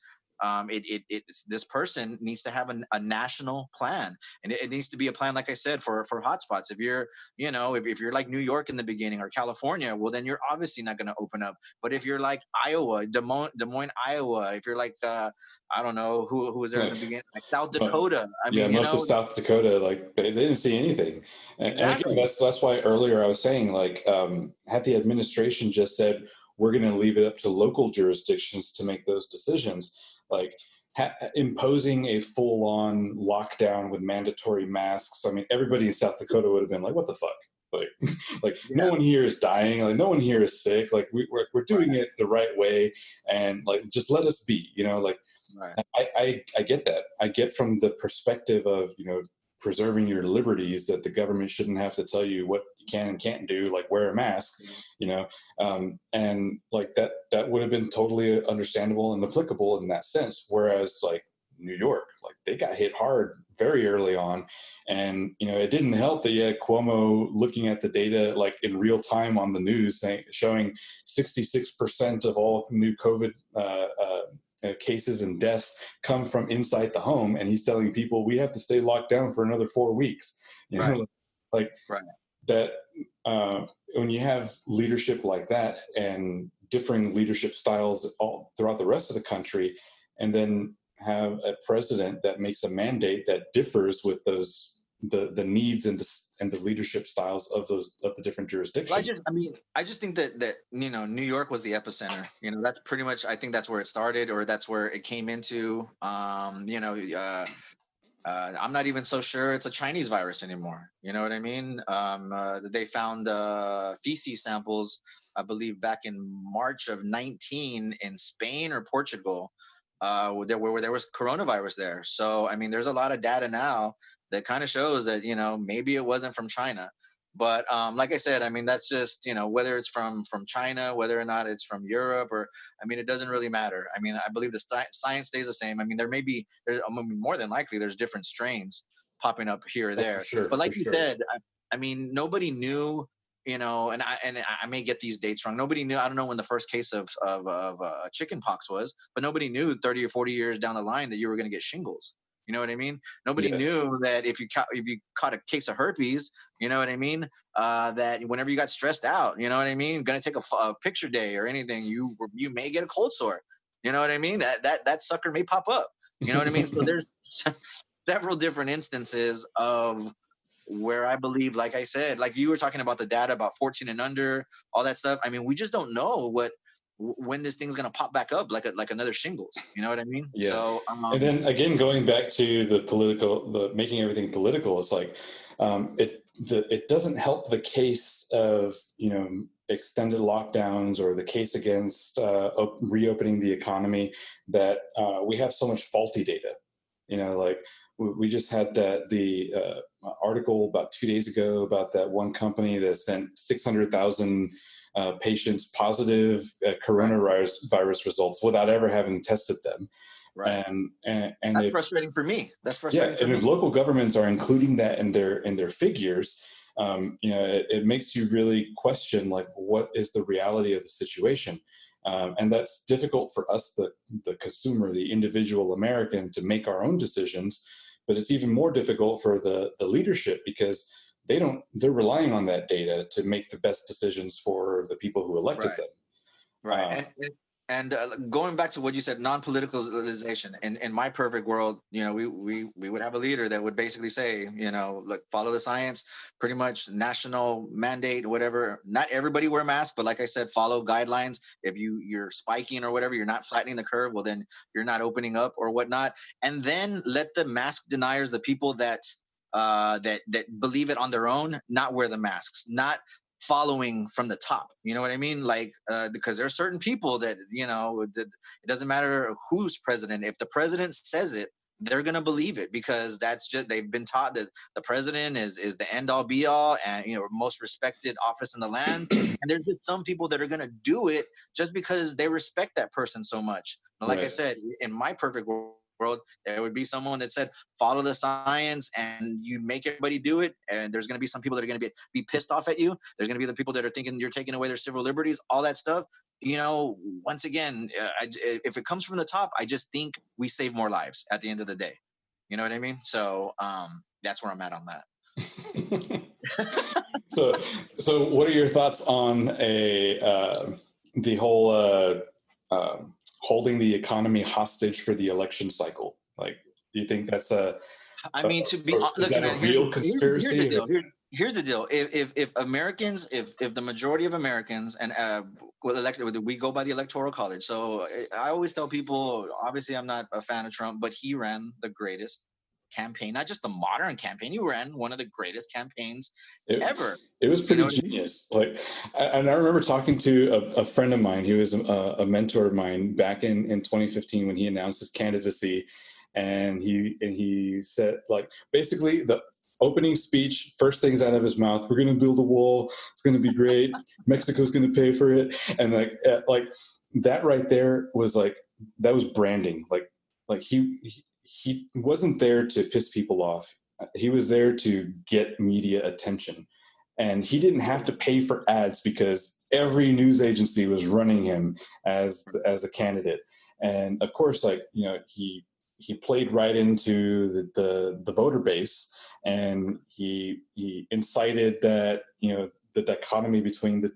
this person needs to have a national plan, and it needs to be a plan, like I said, for hotspots. If you're, if you're like New York in the beginning, or California, well, then you're obviously not going to open up. But if you're like Iowa, Des Moines, Iowa, if you're like, I don't know who was there in the beginning, like South Dakota. I Yeah, mean, most of South Dakota, like they didn't see anything, and again, exactly. that's why earlier I was saying, like, had the administration just said we're going to leave it up to local jurisdictions to make those decisions, like imposing a full-on lockdown with mandatory masks. I mean, everybody in South Dakota would have been like, "What the fuck?" Like, like Yeah. no one here is dying. Like no one here is sick. Like we're doing it the right way, and like just let us be. Like. Right. I get that. I get from the perspective of, preserving your liberties, that the government shouldn't have to tell you what you can and can't do, like wear a mask, and like that would have been totally understandable and applicable in that sense. Whereas like New York, like they got hit hard very early on, and it didn't help that you had Cuomo looking at the data like in real time on the news, showing 66% of all new COVID cases and deaths come from inside the home, and he's telling people we have to stay locked down for another 4 weeks. Right. Like right. that. When you have leadership like that and differing leadership styles all throughout the rest of the country, and then have a president that makes a mandate that differs with the needs and the leadership styles of the different jurisdictions. Well, I just think that New York was the epicenter. That's pretty much, I think that's where it started, or that's where it came into. I'm not even so sure it's a Chinese virus anymore. You know what I mean? They found feces samples, I believe, back in March of 19 in Spain or Portugal, where there was coronavirus there. So, I mean, there's a lot of data now that kind of shows that, maybe it wasn't from China. But like I said, I mean, that's just, whether it's from China, whether or not it's from Europe, or, I mean, it doesn't really matter. I mean, I believe the science stays the same. I mean, more than likely, there's different strains popping up here or there. But like you said, I mean, nobody knew, and I may get these dates wrong. Nobody knew. I don't know when the first case of chicken pox was, but nobody knew 30 or 40 years down the line that you were going to get shingles. You know what I mean? Nobody knew that if you caught a case of herpes, you know what I mean? That whenever you got stressed out, you know what I mean? Going to take a picture day or anything, you may get a cold sore. You know what I mean? That sucker may pop up. You know what I mean? So there's several different instances of where I believe, like I said, like you were talking about the data about 14 and under, all that stuff. I mean, we just don't know what when this thing's gonna pop back up like another shingles. You know what I mean? Yeah. So And then again, going back to the making everything political, it's like it doesn't help the case of extended lockdowns or the case against reopening the economy that we have so much faulty data. Like we just had the article about 2 days ago about that one company that sent 600,000 patients positive coronavirus results without ever having tested them. Right. And that's frustrating for me. That's frustrating for me. And if local governments are including that in their figures, it makes you really question, like, what is the reality of the situation? And that's difficult for us, the consumer, the individual American, to make our own decisions. But it's even more difficult for the leadership, because they're relying on that data to make the best decisions for the people who elected them. Right. And going back to what you said, non-politicalization. In my perfect world, we would have a leader that would basically say, look, follow the science, pretty much national mandate, whatever. Not everybody wear masks, but like I said, follow guidelines. If you're spiking or whatever, you're not flattening the curve, well, then you're not opening up or whatnot. And then let the mask deniers, the people that believe it on their own, not wear the masks, not following from the top. You know what I mean? Like, because there are certain people that, it doesn't matter who's president. If the president says it, they're going to believe it, because that's just, they've been taught that the president is the end all be all and, most respected office in the land. And there's just some people that are going to do it just because they respect that person so much. And like I said, in my perfect world, there would be someone that said, follow the science, and you make everybody do it. And there's going to be some people that are going to be pissed off at you. There's going to be the people that are thinking you're taking away their civil liberties, all that stuff. Once again, if it comes from the top, I just think we save more lives at the end of the day. You know what I mean? So that's where I'm at on that. So what are your thoughts on the whole holding the economy hostage for the election cycle? Like, do you think that's a real conspiracy? Here's the deal. If Americans, if the majority of Americans, and we go by the Electoral College. So I always tell people, obviously I'm not a fan of Trump, but he ran the greatest campaign, not just the modern campaign. He ran one of the greatest campaigns ever. It was pretty genius. Like, and I remember talking to a friend of mine. He was a mentor of mine back in 2015 when he announced his candidacy, and he said, like, basically the opening speech, first things out of his mouth, we're going to build a wall. It's going to be great. Mexico's going to pay for it. And like that right there was like, that was branding. Like he wasn't there to piss people off. He was there to get media attention. And he didn't have to pay for ads because every news agency was running him as a candidate. And of course, like, he played right into the voter base, and he incited that, the dichotomy between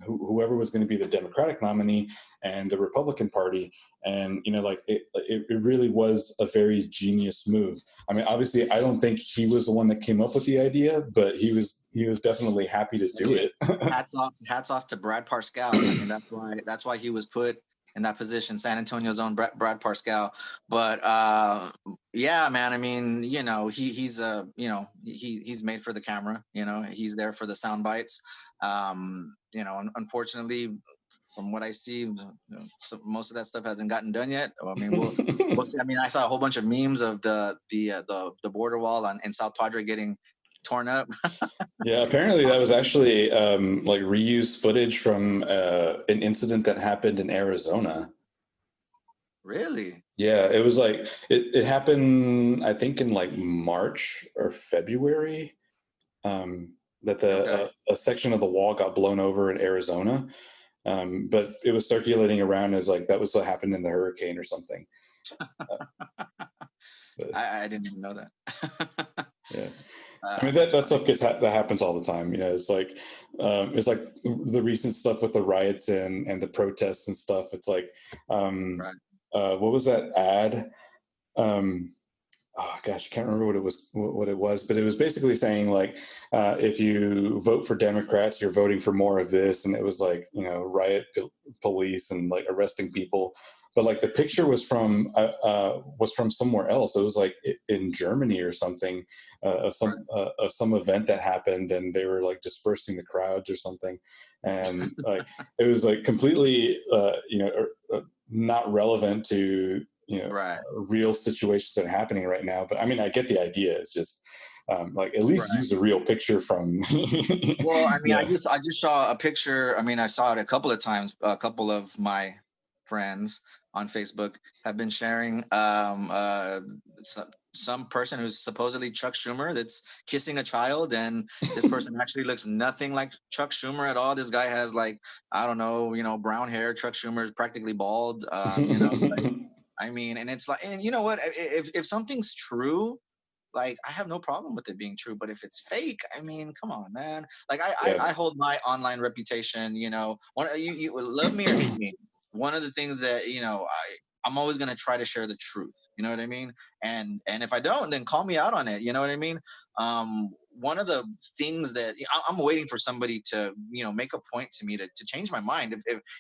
whoever was going to be the Democratic nominee and the Republican Party. And, it really was a very genius move. I mean, obviously I don't think he was the one that came up with the idea, but he was definitely happy to do it. hats off to Brad Parscale. I mean, that's why he was put in that position, San Antonio's own Brad Parscale. But yeah, man, I mean, he's he's made for the camera. He's there for the sound bites. Unfortunately, from what I see, most of that stuff hasn't gotten done yet. I mean, we'll see. I mean, I saw a whole bunch of memes of the border wall in South Padre getting torn up. Yeah, apparently that was actually like reused footage from an incident that happened in Arizona. Really? Yeah, it was like it happened, I think, in like March or February, that a section of the wall got blown over in Arizona, but it was circulating around as like that was what happened in the hurricane or something. I didn't even know that. Yeah. I mean, that stuff that happens all the time. It's like the recent stuff with the riots and the protests and stuff. It's like, what was that ad? oh gosh, I can't remember what it was, but it was basically saying like, if you vote for Democrats, you're voting for more of this, and it was like, riot police and like arresting people. But like the picture was from somewhere else. It was like in Germany or something, of some event that happened, and they were like dispersing the crowds or something, and like it was like completely not relevant to Right. real situations that are happening right now. But I mean, I get the idea. It's just like at least Right. use a real picture from. Well, I mean, I yeah. just I just saw a picture. I mean, I saw it a couple of times. A couple of my friends on Facebook have been sharing some person who's supposedly Chuck Schumer that's kissing a child, and this person actually looks nothing like Chuck Schumer at all. This guy has like, I don't know, brown hair. Chuck Schumer is practically bald. Like, I mean, and it's like, and you know what? If something's true, like, I have no problem with it being true. But if it's fake, I mean, come on, man. Like, yeah. I hold my online reputation. You love me or hate me. One of the things that I'm always gonna try to share the truth. You know what I mean? And if I don't, then call me out on it. You know what I mean? One of the things that I'm waiting for somebody to make a point to me to change my mind.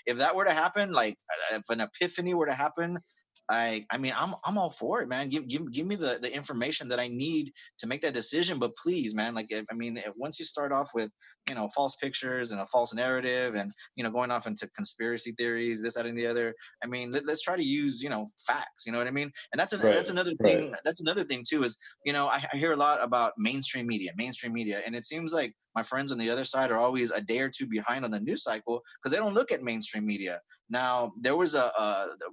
If that were to happen, like if an epiphany were to happen, I mean, I'm all for it, man. Give me the information that I need to make that decision. But please, man, like, I mean, once you start off with false pictures and a false narrative, and going off into conspiracy theories, this, that, and the other. I mean, let's try to use facts. You know what I mean? And Right. that's another Right. thing. That's another thing too. Is I hear a lot about mainstream media, and it seems like my friends on the other side are always a day or two behind on the news cycle because they don't look at mainstream media. Now, there was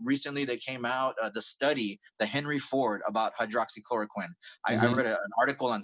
recently they came out the study, the Henry Ford about hydroxychloroquine. I Mm-hmm. read an article on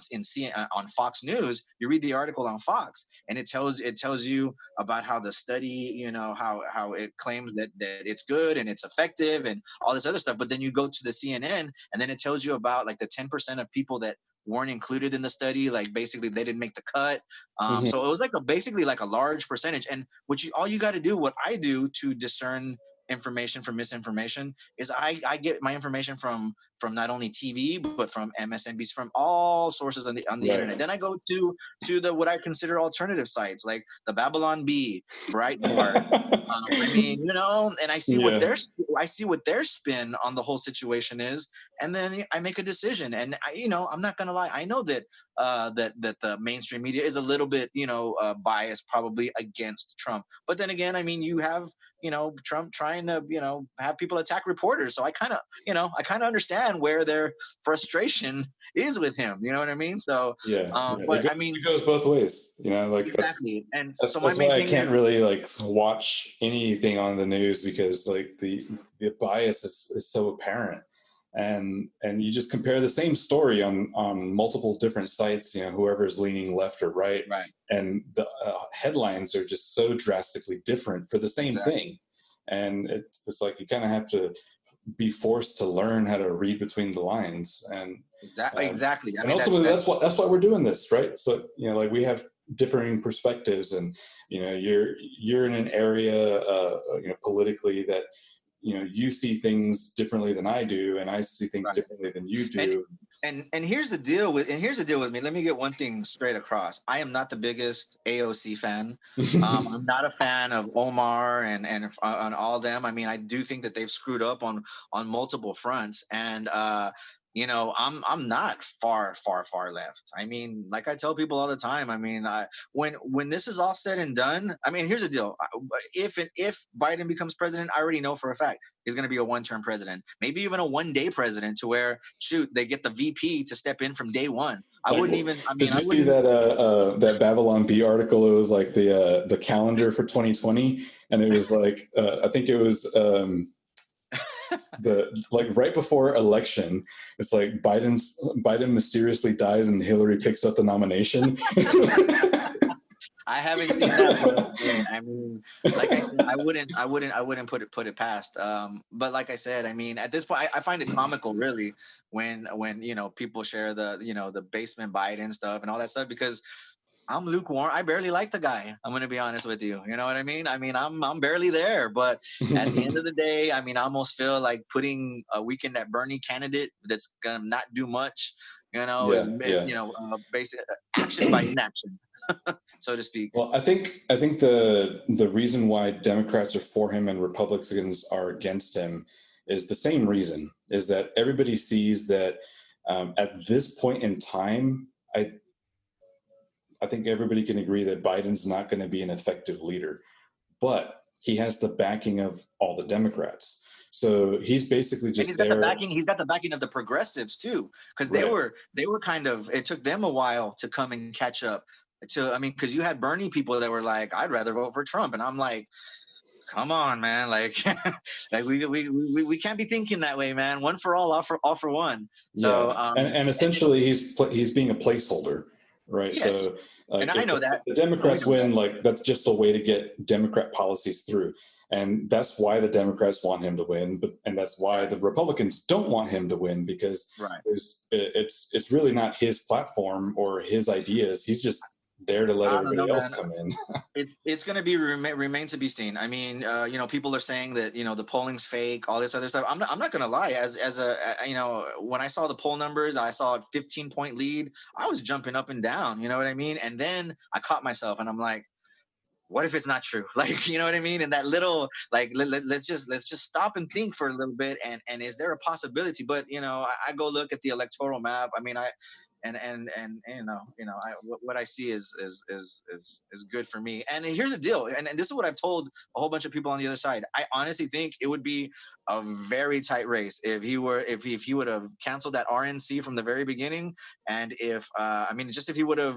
Fox News. You read the article on Fox, and it tells you about how the study, how it claims that it's good and it's effective and all this other stuff. But then you go to the CNN, and then it tells you about like the 10% of people that weren't included in the study, like basically they didn't make the cut. Mm-hmm. So it was like basically like a large percentage. And all you got to do, what I do to discern information from misinformation, is I get my information from not only TV but from MSNBC, from all sources on the Right. internet. Then I go to the what I consider alternative sites like the Babylon Bee, Breitbart. I mean, and yeah. I see what their spin on the whole situation is, and then I make a decision. And I'm not gonna lie, I know that that the mainstream media is a little bit biased probably against Trump. But then again, I mean, you have Trump trying to have people attack reporters, so I kind of understand where their frustration is with him. You know what I mean? So, Yeah. Yeah. but I mean, It goes both ways. Like exactly. And that's so my that's main why I thing can't is really like watch anything on the news because like the bias is so apparent. And you just compare the same story on multiple different sites, whoever's leaning left or right, right. and the headlines are just so drastically different for the same Exactly. thing. And it's like you kind of have to be forced to learn how to read between the lines. Exactly. um, Exactly. I and mean, ultimately that's that's why we're doing this, right? So like we have differing perspectives, and you're in an area politically that you see things differently than I do, and I see things right. differently than you And do. here's the deal with me. Let me get one thing straight across. I am not the biggest AOC fan. I'm not a fan of Omar and on all them. I mean, I do think that they've screwed up on multiple fronts. And I'm not far left. I mean, like I tell people all the time. I mean, when this is all said and done, I mean, here's the deal. If Biden becomes president, I already know for a fact he's going to be a one-term president, maybe even a one-day president, to where shoot they get the VP to step in from day one. I Like, wouldn't even. I mean, did I you see wouldn't. that Babylon Bee article? It was like the calendar for 2020, and it was like I think it was the like right before election. It's like Biden mysteriously dies and Hillary picks up the nomination. I haven't seen that, but I mean, like I said, I wouldn't put it past. But like I said, I mean, at this point, I find it comical, really, when people share the the basement Biden stuff and all that stuff, because I'm lukewarm. I barely like the guy. I'm gonna be honest with you. You know what I mean? I mean, I'm barely there. But at the end of the day, I mean, I almost feel like putting a weekend at Bernie candidate that's gonna not do much. You know, Yeah, yeah. basic action by inaction, so to speak. Well, I think the reason why Democrats are for him and Republicans are against him is the same reason: is that everybody sees that at this point in time, I think everybody can agree that Biden's not going to be an effective leader, but he has the backing of all the Democrats. So he's basically And just there. he's got the backing of the progressives too, because Right. they were kind of, it took them a while to come and catch up to, I mean, because you had Bernie people that were like, I'd rather vote for Trump, and I'm like, come on, man, like like we can't be thinking that way, man. One for all for one. So Yeah, and essentially he's being a placeholder, right? yes, So and like I if know that. the And we Democrats know that. win, like that's just a way to get Democrat policies through, and that's why the Democrats want him to win. But and that's why Right, the Republicans don't want him to win because right. it's really not his platform or his ideas. He's just there to let I don't know, everybody else man. come in. It's going to be remain to be seen. I mean, you know, people are saying that, you know, the polling's fake, all this other stuff. I'm not going to lie. As you know, when I saw the poll numbers, I saw a 15-point lead. I was jumping up and down. You know what I mean? And then I caught myself, and I'm like, what if it's not true? Like, you know what I mean? And that little, like, let's just stop and think for a little bit. And is there a possibility? But you know, I go look at the electoral map. I mean, I and what I see is good for me. And here's the deal, and this is what I've told a whole bunch of people on the other side. I honestly think it would be a very tight race if he would have canceled that RNC from the very beginning, and if I mean, just if he would have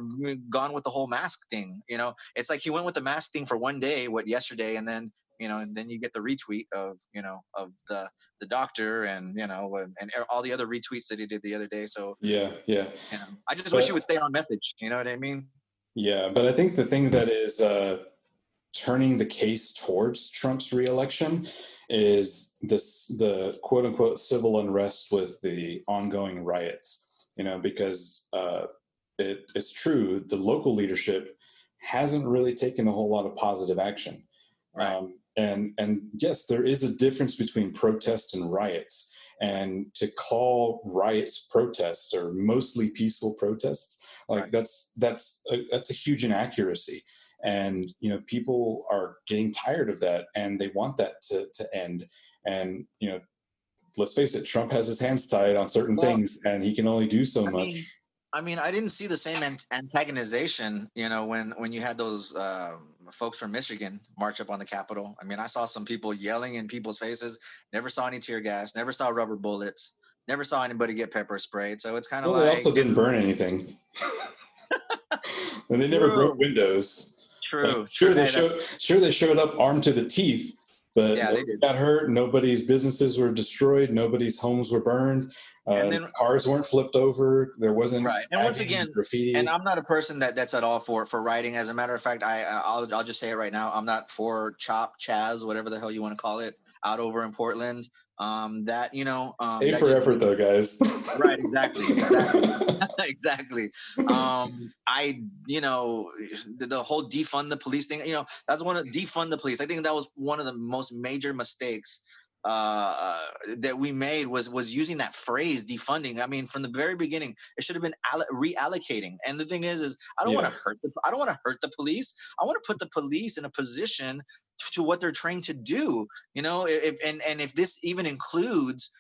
gone with the whole mask thing. You know, it's like he went with the mask thing for one day, what, yesterday, and then, you know, and then you get the retweet of, you know, of the doctor, and, you know, and all the other retweets that he did the other day. So, Yeah, yeah, you know, I just wish he would but stay on message. You know what I mean? yeah, but I think the thing that is turning the case towards Trump's reelection is the quote unquote civil unrest with the ongoing riots. You know, because it's true, the local leadership hasn't really taken a whole lot of positive action. Right. And yes, there is a difference between protest and riots. And to call riots protests or mostly peaceful protests, like Right. that's a huge inaccuracy. And you know, people are getting tired of that, and they want that to end. And you know, let's face it, Trump has his hands tied on certain Well, things, and he can only do so I mean, much. I didn't see the same antagonization, you know, when you had those folks from Michigan march up on the Capitol. I mean, I saw some people yelling in people's faces. Never saw any tear gas. Never saw rubber bullets. Never saw anybody get pepper sprayed. So it's kind of Well, they like, also didn't burn anything, and they never broke true, windows. Like, true, true. Hey, that's, sure they showed up armed to the teeth, but yeah, they nobody did. got hurt. Nobody's businesses were destroyed. Nobody's homes were burned. And then, Cars weren't flipped over. There wasn't right. And once tagging, again, and graffiti. I'm not a person that's at all for writing. As a matter of fact, I'll just say it right now. I'm not for Chop Chaz, whatever the hell you want to call it, out over in Portland. That, you know, A that for just, effort, though, guys. right, exactly. Exactly. I, you know, the whole defund the police thing, you know, that's one of defund the police. I think that was one of the most major mistakes uh that we made, was using that phrase defunding. I mean, from the very beginning, it should have been reallocating. And the thing is Yeah, I don't want to hurt the police. I want to put the police in a position to what they're trained to do. You know, if and if this even includes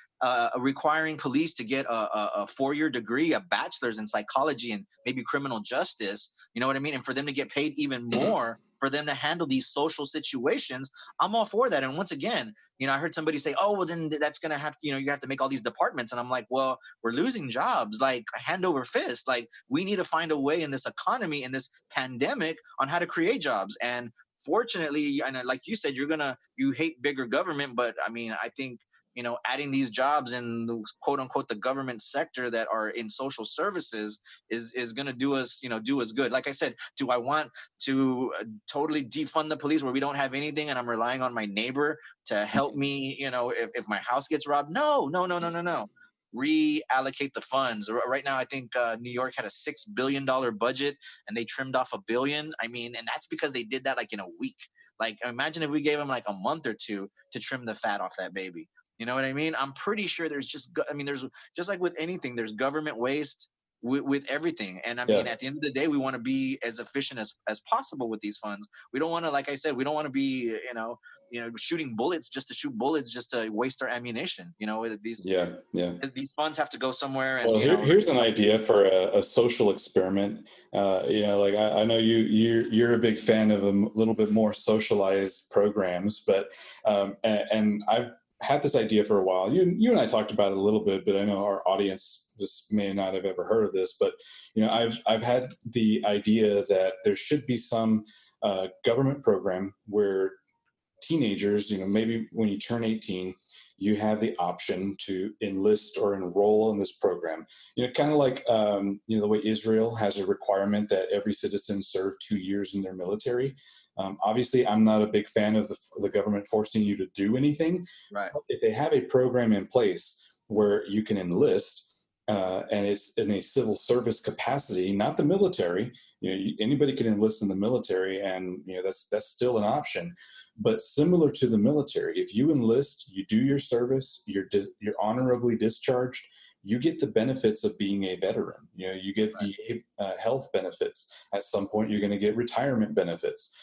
requiring police to get a 4-year degree, a bachelor's in psychology and maybe criminal justice, you know what I mean? And for them to get paid even more for them to handle these social situations, I'm all for that. And once again, you know, I heard somebody say, oh, well, then that's going to have, you know, you have to make all these departments. And I'm like, well, we're losing jobs, like hand over fist. Like, we need to find a way in this economy, in this pandemic, on how to create jobs. And fortunately, and like you said, you hate bigger government, but I mean, I think, you know, adding these jobs in the quote unquote the government sector that are in social services is going to do us, you know, do us good. Like I said, do I want to totally defund the police where we don't have anything and I'm relying on my neighbor to help me, you know, if my house gets robbed? No, no, no, no, no, no. reallocate the funds. Right now, I think New York had a $6 billion budget and they trimmed off $1 billion. I mean, and that's because they did that like in a week. Like, imagine if we gave them like a month or two to trim the fat off that baby. You know what I mean? I'm pretty sure there's just, I mean, there's just like with anything, there's government waste with everything. And I mean, Yeah. at the end of the day, we want to be as efficient as possible with these funds. We don't want to, like I said, we don't want to be, shooting bullets just to shoot bullets, just to waste our ammunition. Yeah. Yeah. These funds have to go somewhere. And Well, here's an idea for a social experiment. Like I know you're a big fan of little bit more socialized programs, but and I've had this idea for a while. You and I talked about it a little bit, but I know our audience just may not have ever heard of this. But I've had the idea that there should be some government program where teenagers, maybe when you turn 18, you have the option to enlist or enroll in this program. Kind of like, the way Israel has a requirement that every citizen serve 2 years in their military. Obviously, I'm not a big fan of the government forcing you to do anything. Right. If they have a program in place where you can enlist, and it's in a civil service capacity, not the military. Anybody can enlist in the military, and that's still an option. But similar to the military, if you enlist, you do your service, you're honorably discharged, you get the benefits of being a veteran. You get VA health benefits. At some point, you're going to get retirement benefits.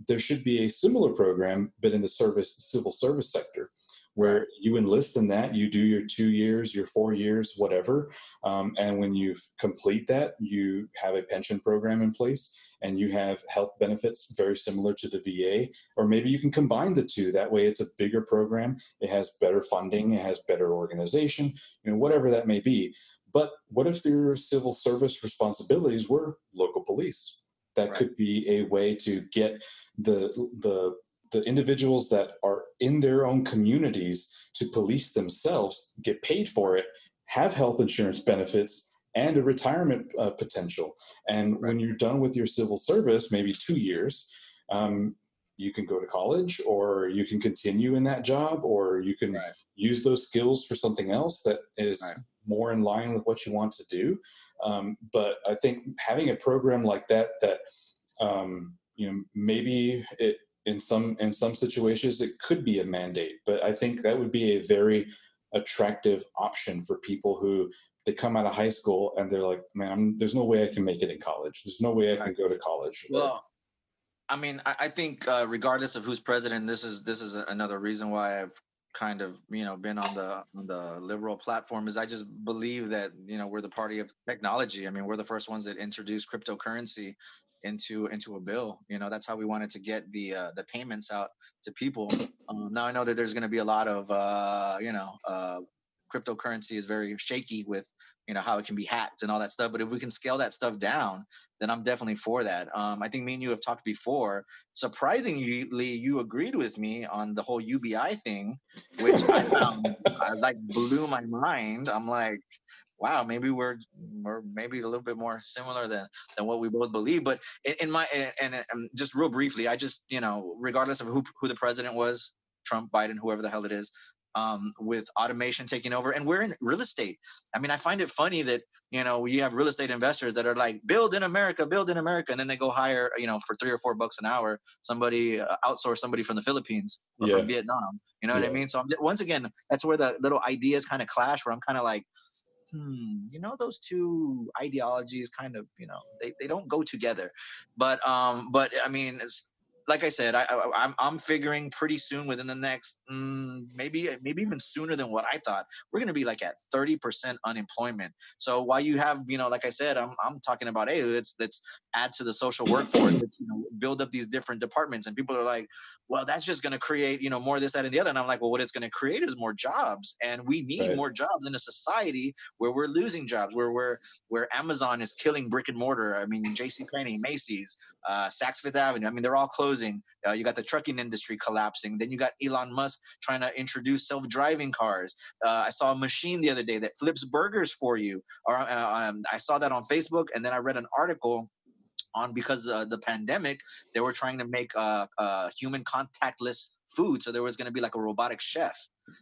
There should be a similar program, but in the civil service sector, where you enlist in that, you do your 2 years, your 4 years, whatever. And when you complete that, you have a pension program in place and you have health benefits very similar to the VA, or maybe you can combine the two. That way it's a bigger program. It has better funding, it has better organization, whatever that may be. But what if your civil service responsibilities were local police? That could be a way to get the individuals that are in their own communities to police themselves, get paid for it, have health insurance benefits, and a retirement potential. And when you're done with your civil service, maybe 2 years, you can go to college, or you can continue in that job, or you can use those skills for something else that is more in line with what you want to do. But I think having a program like that, maybe in some situations it could be a mandate, but I think that would be a very attractive option for people who they come out of high school and they're like, man, there's no way I can make it in college. There's no way I can go to college. Well, I mean, I think regardless of who's president, this is another reason why I've kind of been on the liberal platform, is I just believe that we're the party of technology. I mean, we're the first ones that introduced cryptocurrency into a bill. That's how we wanted to get the payments out to people. Now I know that there's going to be a lot of cryptocurrency is very shaky with how it can be hacked and all that stuff, but if we can scale that stuff down, then I'm definitely for that. I think me and you have talked before. Surprisingly, you agreed with me on the whole UBI thing, which I found blew my mind. I'm like, wow, maybe we're maybe a little bit more similar than what we both believe. But in my and just real briefly, I just regardless of who the president was, Trump, Biden, whoever the hell it is, with automation taking over, and we're in real estate. I mean, I find it funny that you have real estate investors that are like, build in America, and then they go hire for $3 or $4 an hour somebody, outsource somebody from the Philippines or from Vietnam. You know what I mean? So once again, that's where the little ideas kind of clash, where I'm kind of like, those two ideologies kind of, they don't go together. But I mean, like I said, I'm figuring pretty soon, within the next maybe even sooner than what I thought, we're going to be like at 30% unemployment. So while you have, like I said, I'm talking about, hey, let's add to the social workforce, let's, build up these different departments, and people are like, well, that's just going to create, more of this, that, and the other. And I'm like, well, what it's going to create is more jobs, and we need more jobs in a society where we're losing jobs, where Amazon is killing brick and mortar. I mean, JCPenney, Macy's, Saks Fifth Avenue. I mean, they're all closing. You got the trucking industry collapsing. Then you got Elon Musk trying to introduce self-driving cars. I saw a machine the other day that flips burgers for you. Or I saw that on Facebook, and then I read an article because the pandemic, they were trying to make human contactless food. So there was going to be like a robotic chef.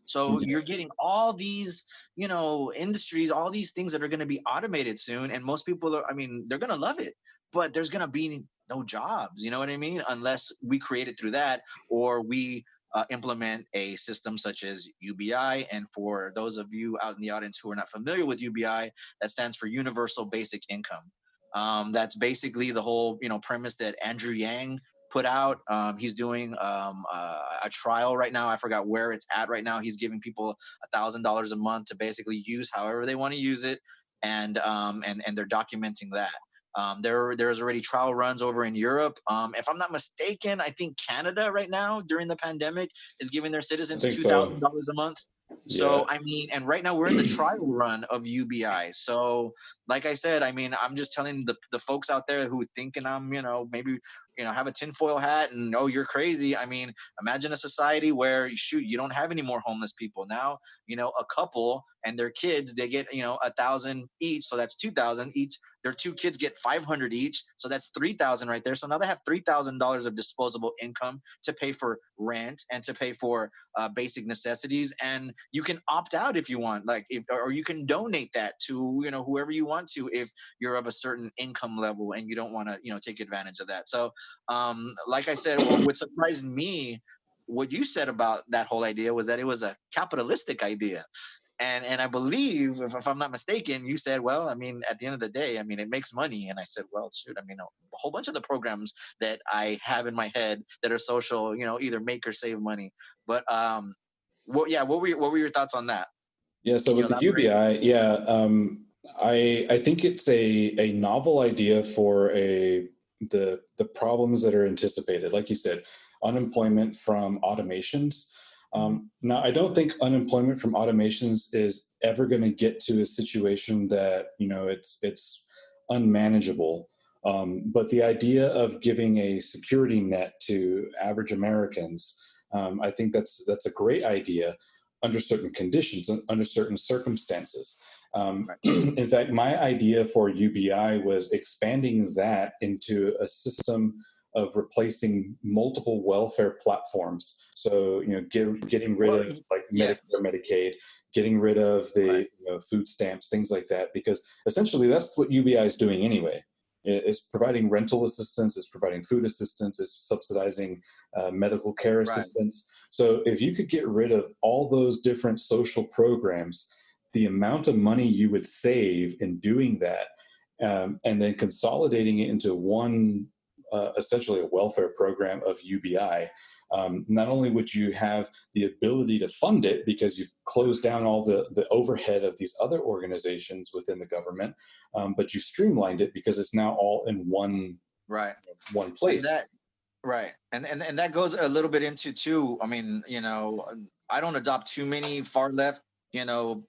So Yeah. you're getting all these, industries, all these things that are going to be automated soon. And most people are, I mean, they're going to love it, but there's going to be no jobs. You know what I mean? Unless we create it through that, or we implement a system such as UBI. And for those of you out in the audience who are not familiar with UBI, that stands for Universal Basic Income. That's basically the whole premise that Andrew Yang put out. He's doing a trial right now. I forgot where it's at right now. He's giving people $1,000 a month to basically use however they want to use it, and they're documenting that. There's already trial runs over in Europe. If I'm not mistaken, I think Canada right now during the pandemic is giving their citizens $2,000 a month. So, Yeah. I mean, and right now we're in the trial run of UBI. So, like I said, I mean, I'm just telling the folks out there who thinking I'm, maybe, have a tinfoil hat and, oh, you're crazy. I mean, imagine a society where, shoot, you don't have any more homeless people. Now, a couple and their kids, they get, 1,000 each. So that's 2,000 each. Their two kids get 500 each. So that's 3,000 right there. So now they have $3,000 of disposable income to pay for rent and to pay for basic necessities. And you can opt out if you want, or you can donate that to, whoever you want to, if you're of a certain income level and you don't want to, take advantage of that. So, like I said, what surprised me, what you said about that whole idea was that it was a capitalistic idea. And I believe, if I'm not mistaken, you said, well, I mean, at the end of the day, I mean, it makes money. And I said, well, shoot, I mean, a whole bunch of the programs that I have in my head that are social, either make or save money. But what were your thoughts on that? Yeah, so Can you with the elaborate? UBI, yeah, I think it's a novel idea for the problems that are anticipated. Like you said, unemployment from automations. Now, I don't think unemployment from automations is ever going to get to a situation that it's unmanageable. But the idea of giving a security net to average Americans, I think that's a great idea under certain conditions, under certain circumstances. Right. In fact, my idea for UBI was expanding that into a system of replacing multiple welfare platforms. So, getting rid of like Yes. Medicare, Medicaid, getting rid of the Right. food stamps, things like that, because essentially that's what UBI is doing anyway. It's providing rental assistance, it's providing food assistance, it's subsidizing medical care Right. assistance. So if you could get rid of all those different social programs, the amount of money you would save in doing that, and then consolidating it into one, essentially a welfare program of UBI, not only would you have the ability to fund it because you've closed down all the overhead of these other organizations within the government, but you streamlined it because it's now all in one Right. one And place. that right. And that goes a little bit into too. I mean, I don't adopt too many far left,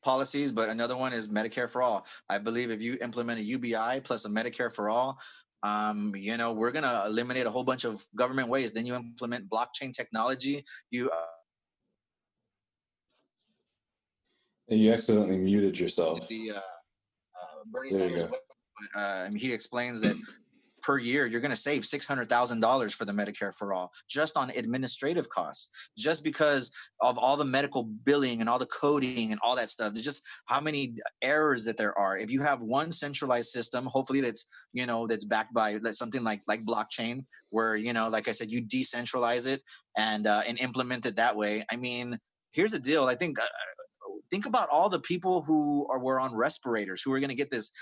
policies, but another one is Medicare for all. I believe if you implement a UBI plus a Medicare for all, we're gonna eliminate a whole bunch of government ways. Then you implement blockchain technology. And you accidentally muted yourself. The Bernie There you Sanders, go. he explains that per year, you're going to save $600,000 for the Medicare for all just on administrative costs, just because of all the medical billing and all the coding and all that stuff. There's just how many errors that there are. If you have one centralized system, hopefully that's backed by something like blockchain, where like I said, you decentralize it and implement it that way. I mean, here's the deal. I think about all the people who were on respirators who are going to get this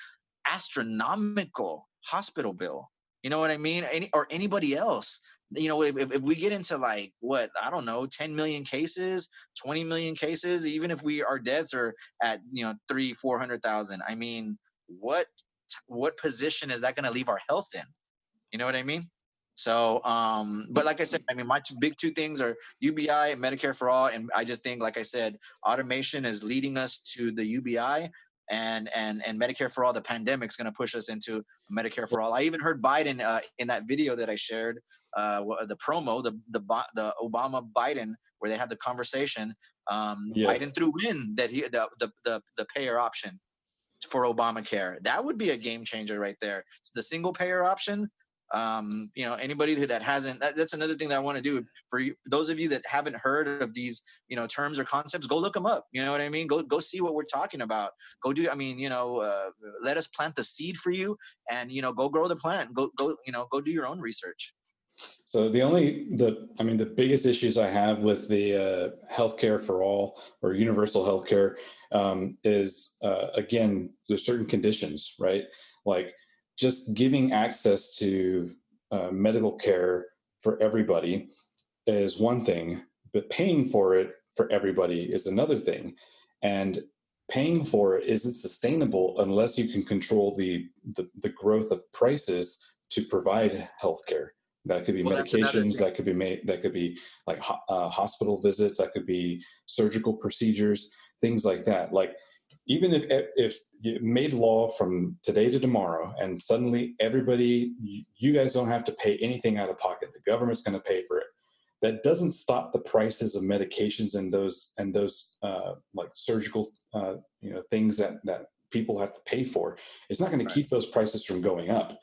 astronomical hospital bill. You know what I mean? Or anybody else. If we get into I don't know, 10 million cases, 20 million cases, even if our deaths are at 300,000-400,000, I mean, what position is that going to leave our health in? You know what I mean? So, but like I said, I mean, my big two things are UBI and Medicare for all. And I just think, like I said, automation is leading us to the UBI, and Medicare for all. The pandemic's going to push us into Medicare for all. I even heard Biden in that video that I shared, the promo, the Obama Biden, where they had the conversation. Biden threw in that the payer option for Obamacare. That would be a game changer right there. It's the single payer option. Anybody that hasn't, that's another thing that I want to do for you. Those of you that haven't heard of these, terms or concepts, go look them up. You know what I mean? Go see what we're talking about. Go do, let us plant the seed for you, and, go grow the plant. Go do your own research. So the biggest issues I have with the healthcare for all or universal healthcare is again, there's certain conditions, right? Like just giving access to medical care for everybody is one thing, but paying for it for everybody is another thing. And paying for it isn't sustainable unless you can control the growth of prices to provide healthcare. That could be medications, that could be like hospital visits, that could be surgical procedures, things like that. Like even if you made law from today to tomorrow and suddenly everybody, you guys don't have to pay anything out of pocket, the government's going to pay for it. That doesn't stop the prices of medications and those like surgical things that people have to pay for. It's not going to keep those prices from going up.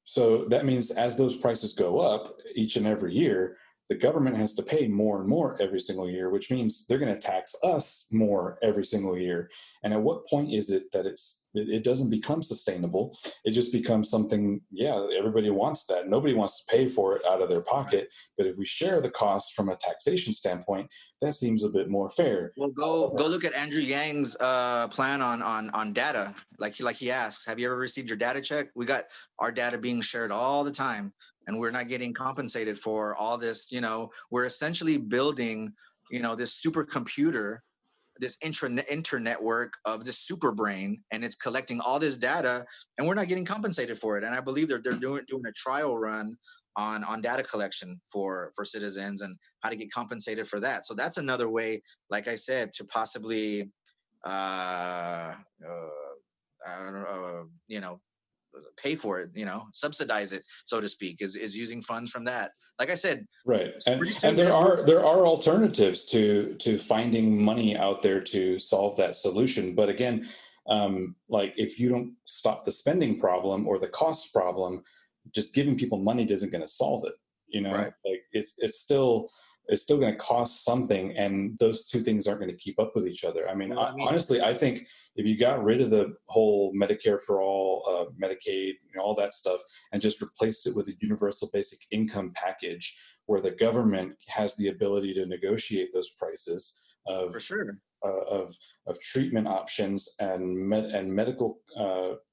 So that means as those prices go up each and every year, the government has to pay more and more every single year, which means they're going to tax us more every single year. And at what point is it that it doesn't become sustainable? It just becomes something, everybody wants that. Nobody wants to pay for it out of their pocket. But if we share the costs from a taxation standpoint, that seems a bit more fair. Well, go look at Andrew Yang's plan on data. Like he asks, have you ever received your data check? We got our data being shared all the time, and we're not getting compensated for all this. We're essentially building, this supercomputer, this internetwork of this super brain, and it's collecting all this data, and we're not getting compensated for it. And I believe they're doing a trial run on data collection for citizens and how to get compensated for that. So that's another way, like I said, to possibly pay for it, subsidize it, so to speak, is using funds from that. Like I said, right. And there are alternatives to finding money out there to solve that solution. But again, like if you don't stop the spending problem or the cost problem, just giving people money isn't going to solve it. Like it's still going to cost something, and those two things aren't going to keep up with each other. Honestly, I think if you got rid of the whole Medicare for all, Medicaid, all that stuff, and just replaced it with a universal basic income package where the government has the ability to negotiate those prices of, for sure, of treatment options and medical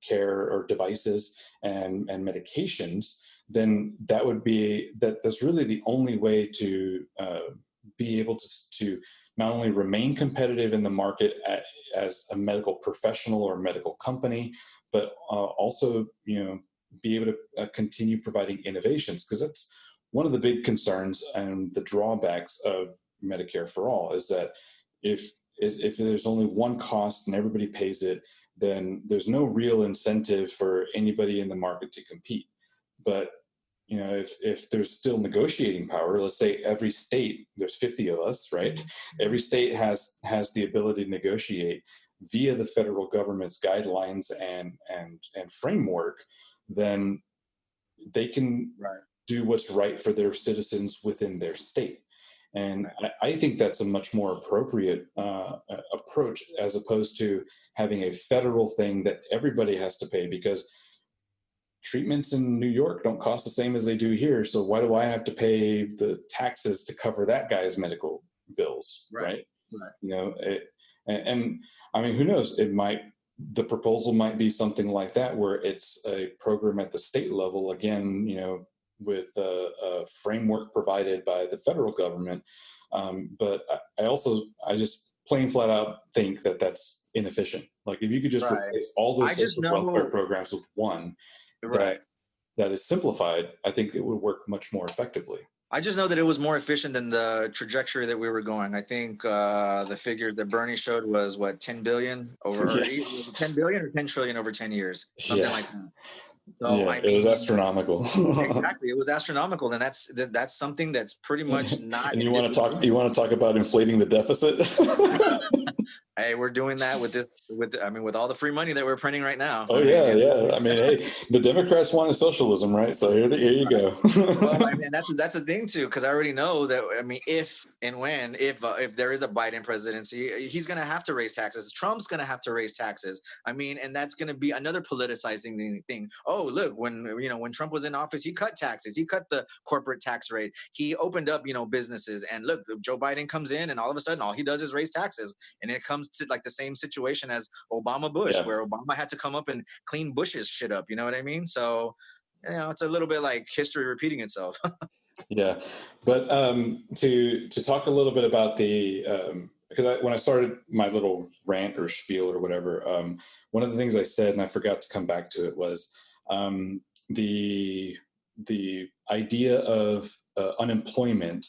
care or devices and medications, then that's really the only way to be able to not only remain competitive in the market as a medical professional or medical company, but also be able to continue providing innovations, because that's one of the big concerns and the drawbacks of Medicare for all is that if there's only one cost and everybody pays it, then there's no real incentive for anybody in the market to compete. But if there's still negotiating power, let's say every state, there's 50 of us, right? Every state has the ability to negotiate via the federal government's guidelines and framework, then they can do what's right for their citizens within their state. And I think that's a much more appropriate approach, as opposed to having a federal thing that everybody has to pay, because treatments in New York don't cost the same as they do here. So why do I have to pay the taxes to cover that guy's medical bills? Right. And I mean, who knows? The proposal might be something like that, where it's a program at the state level, again, with a framework provided by the federal government. But I just plain flat out think that that's inefficient. Like if you could just replace all those social welfare programs with one that is simplified, I think it would work much more effectively. I just know that it was more efficient than the trajectory that we were going. I think the figures that Bernie showed was 10 billion over 10 billion or 10 trillion over 10 years, something like that. So it was astronomical. Exactly, it was astronomical, and that's something that's pretty much not. And you want to talk about inflating the deficit? Hey, we're doing that with with all the free money that we're printing right now. Oh yeah, yeah. I mean, hey, the Democrats wanted socialism, right? So here you go. Well, I mean, that's the thing too, because I already know that. I mean, if and when if there is a Biden presidency, he's going to have to raise taxes. Trump's going to have to raise taxes. I mean, and that's going to be another politicizing thing. Oh, look, when Trump was in office, he cut taxes. He cut the corporate tax rate. He opened up businesses. And look, Joe Biden comes in, and all of a sudden, all he does is raise taxes. And it comes to like the same situation as Obama Bush, Yeah. where Obama had to come up and clean Bush's shit up. You know what I mean? So it's a little bit like history repeating itself. Yeah, but to talk a little bit about the because when I started my little rant or spiel or whatever, one of the things I said, and I forgot to come back to it, was the idea of unemployment,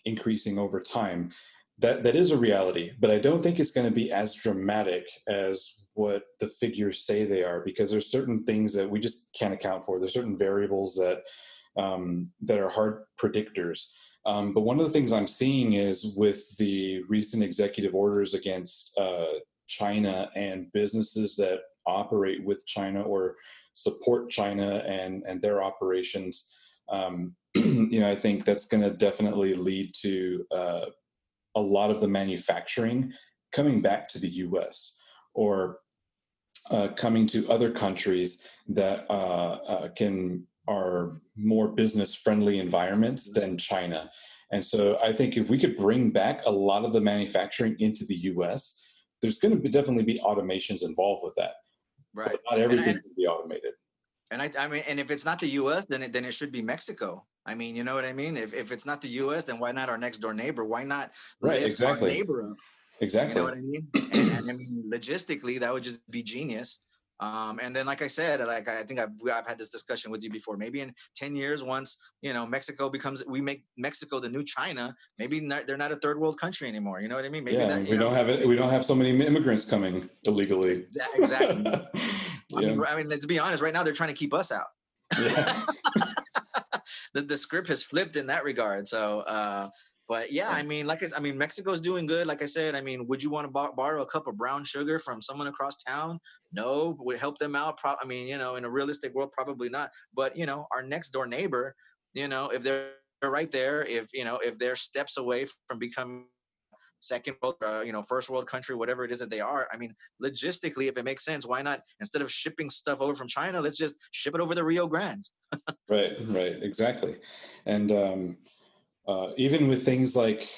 increasing over time. That is a reality, but I don't think it's going to be as dramatic as what the figures say they are, because there's certain things that we just can't account for. There's certain variables that are hard predictors. But one of the things I'm seeing is with the recent executive orders against China and businesses that operate with China or support China and their operations, I think that's going to definitely lead to a lot of the manufacturing coming back to the U.S. or coming to other countries that are more business-friendly environments than China. And so I think if we could bring back a lot of the manufacturing into the U.S., there's going to definitely be automations involved with that. Right. But not everything can be automated. And I mean, and if it's not the U.S., then it should be Mexico. I mean, you know what I mean? If it's not the U.S., then why not our next door neighbor? Why not lift our neighbor up? Exactly. You know what I mean? And I mean, logistically, that would just be genius. And then, like I said, I think I've had this discussion with you before. Maybe in 10 years, once Mexico we make Mexico the new China. Maybe they're not a third world country anymore. You know what I mean? Maybe we don't have so many immigrants coming illegally. Exactly. I mean, let's be honest. Right now, they're trying to keep us out. Yeah. The script has flipped in that regard. So, but yeah, I mean, Mexico's doing good. Like I said, I mean, would you want to borrow a cup of brown sugar from someone across town? No. Would it help them out? I mean, in a realistic world, probably not. But our next door neighbor, if they're right there, if they're steps away from becoming second world, first world country, whatever it is that they are. I mean, logistically, if it makes sense, why not, instead of shipping stuff over from China, let's just ship it over the Rio Grande. Right, exactly. And even with things like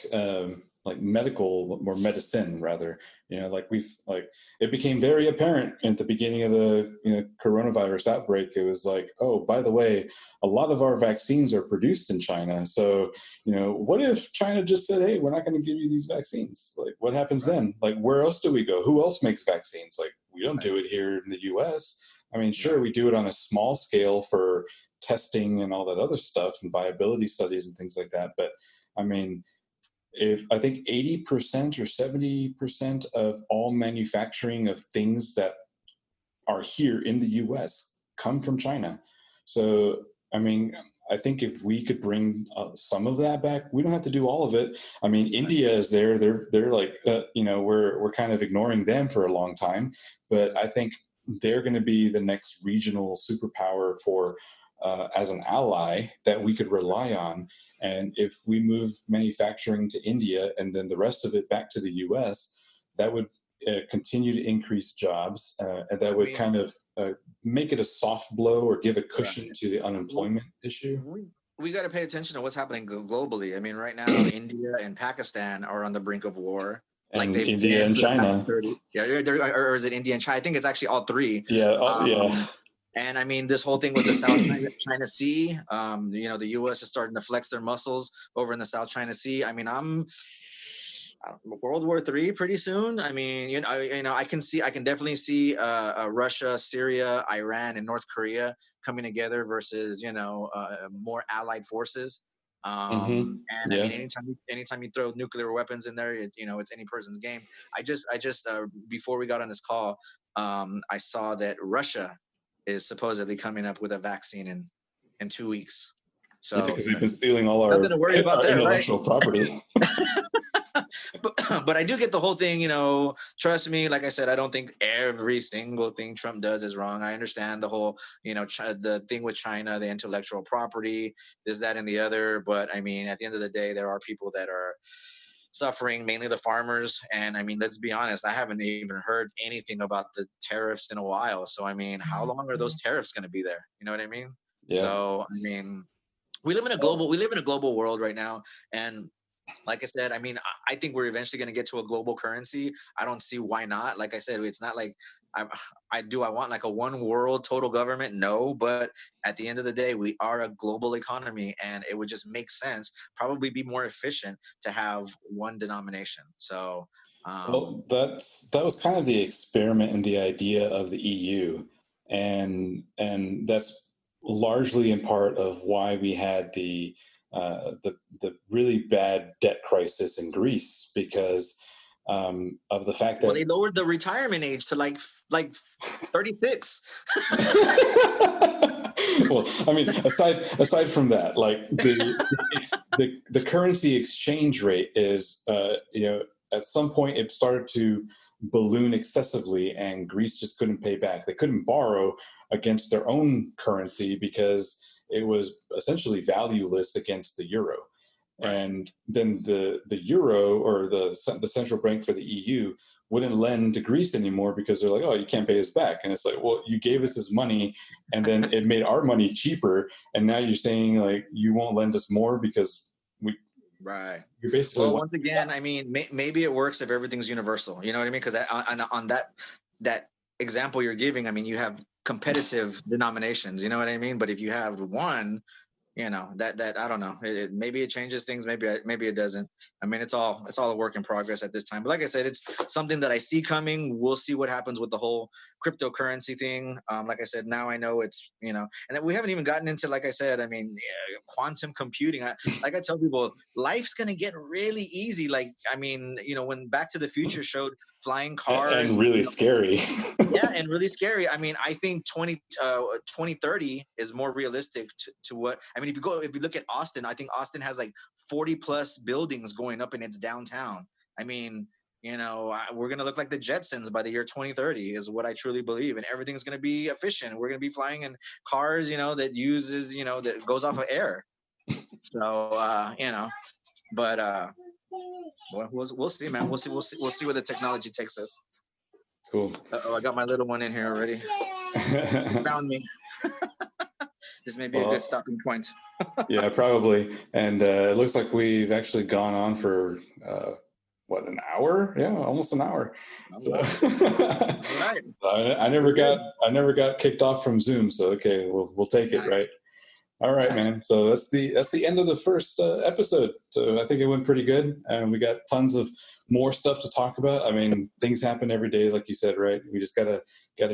medical or medicine, rather, it became very apparent at the beginning of the coronavirus outbreak. It was like, oh, by the way, a lot of our vaccines are produced in China. So what if China just said, hey, we're not going to give you these vaccines? Like, what happens then? Like, where else do we go? Who else makes vaccines? Like, we don't do it here in the U.S. I mean, sure, we do it on a small scale for testing and all that other stuff and viability studies and things like that. But I mean, I think 80% or 70% of all manufacturing of things that are here in the U.S. come from China. So, I mean, I think if we could bring some of that back, we don't have to do all of it. I mean, India is there. They're like, we're kind of ignoring them for a long time, but I think they're going to be the next regional superpower for as an ally that we could rely on. And if we move manufacturing to India and then the rest of it back to the U.S., that would continue to increase jobs, and that would kind of make it a soft blow or give a cushion to the unemployment issue. We got to pay attention to what's happening globally. I mean, right now, India and Pakistan are on the brink of war. And like India and China. Or is it India and China? I think it's actually all three. Yeah. And I mean, this whole thing with the South China Sea, the U.S. is starting to flex their muscles over in the South China Sea. I mean, World War III pretty soon. I mean, I can definitely see Russia, Syria, Iran, and North Korea coming together versus more allied forces. I mean, anytime you throw nuclear weapons in there, it's any person's game. I just before we got on this call, I saw that Russia is supposedly coming up with a vaccine in 2 weeks. So because they've been stealing all our nothing to worry about there, intellectual property. but I do get the whole thing, trust me, like I said, I don't think every single thing Trump does is wrong. I understand the whole, the thing with China, the intellectual property, this, that, and the other. But I mean, at the end of the day, there are people that are suffering, mainly the farmers. And I mean, let's be honest, I haven't even heard anything about the tariffs in a while. So I mean, how long are those tariffs going to be there? You know what I mean? Yeah. So I mean, we live in a global world right now. And like I said, I mean, I think we're eventually going to get to a global currency. I don't see why not. Like I said, it's not like I want like a one world total government. No, but at the end of the day, we are a global economy, and it would just make sense, probably be more efficient to have one denomination. So, well, that was kind of the experiment and the idea of the EU, and that's largely in part of why we had the really bad debt crisis in Greece, because of the fact that they lowered the retirement age to like 36. Well, I mean, aside from that, like the currency exchange rate is, at some point it started to balloon excessively, and Greece just couldn't pay back. They couldn't borrow against their own currency because it was essentially valueless against the euro. Right. And then the euro, or the central bank for the EU, wouldn't lend to Greece anymore because they're like, oh, you can't pay us back. And it's like, well, you gave us this money and then it made our money cheaper. And now you're saying like, you won't lend us more because right. You're basically. Well, once again, I mean, maybe it works if everything's universal. You know what I mean? Because on that example you're giving, I mean, you have competitive denominations. You know what I mean? But if you have one, that I don't know. Maybe it changes things. Maybe it doesn't. I mean, it's all a work in progress at this time. But like I said, it's something that I see coming. We'll see what happens with the whole cryptocurrency thing. Like I said, now I know it's and we haven't even gotten into, like I said, I mean, quantum computing. Like I tell people, life's gonna get really easy. Like I mean, when Back to the Future showed flying cars and really scary. Yeah, and really scary. I mean, I think 2030 is more realistic to what I mean. If you look at Austin, I think Austin has like 40 plus buildings going up in its downtown. I mean, we're gonna look like the Jetsons by the year 2030 is what I truly believe, and everything's gonna be efficient. We're gonna be flying in cars, that uses, that goes off of air. So, but we'll see, man. We'll see where the technology takes us. Cool. I got my little one in here already. Found me. This may be a good stopping point. Yeah, probably. And it looks like we've actually gone on for an hour? Yeah, almost an hour. So, right. I never got kicked off from Zoom. So okay, we'll take it, right? All right, man. So that's the end of the first episode. So I think it went pretty good, and we got tons of more stuff to talk about. I mean, things happen every day, like you said, right? We just gotta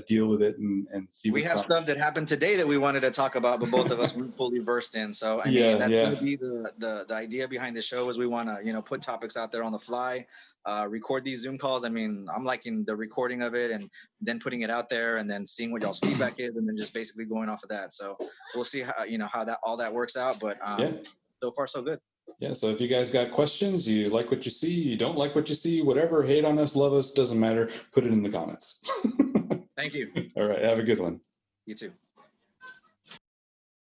deal with it and see. We have stuff that happened today that we wanted to talk about, but both of us weren't fully versed in. So I mean, that's going to be the idea behind the show. Is we want to put topics out there on the fly, record these Zoom calls. I mean, I'm liking the recording of it and then putting it out there and then seeing what y'all's feedback is, and then just basically going off of that. So we'll see how how that all that works out. But so far so good. Yeah, so if you guys got questions, you like what you see, you don't like what you see, whatever, hate on us, love us, doesn't matter, put it in the comments. Thank you. All right, have a good one. You too.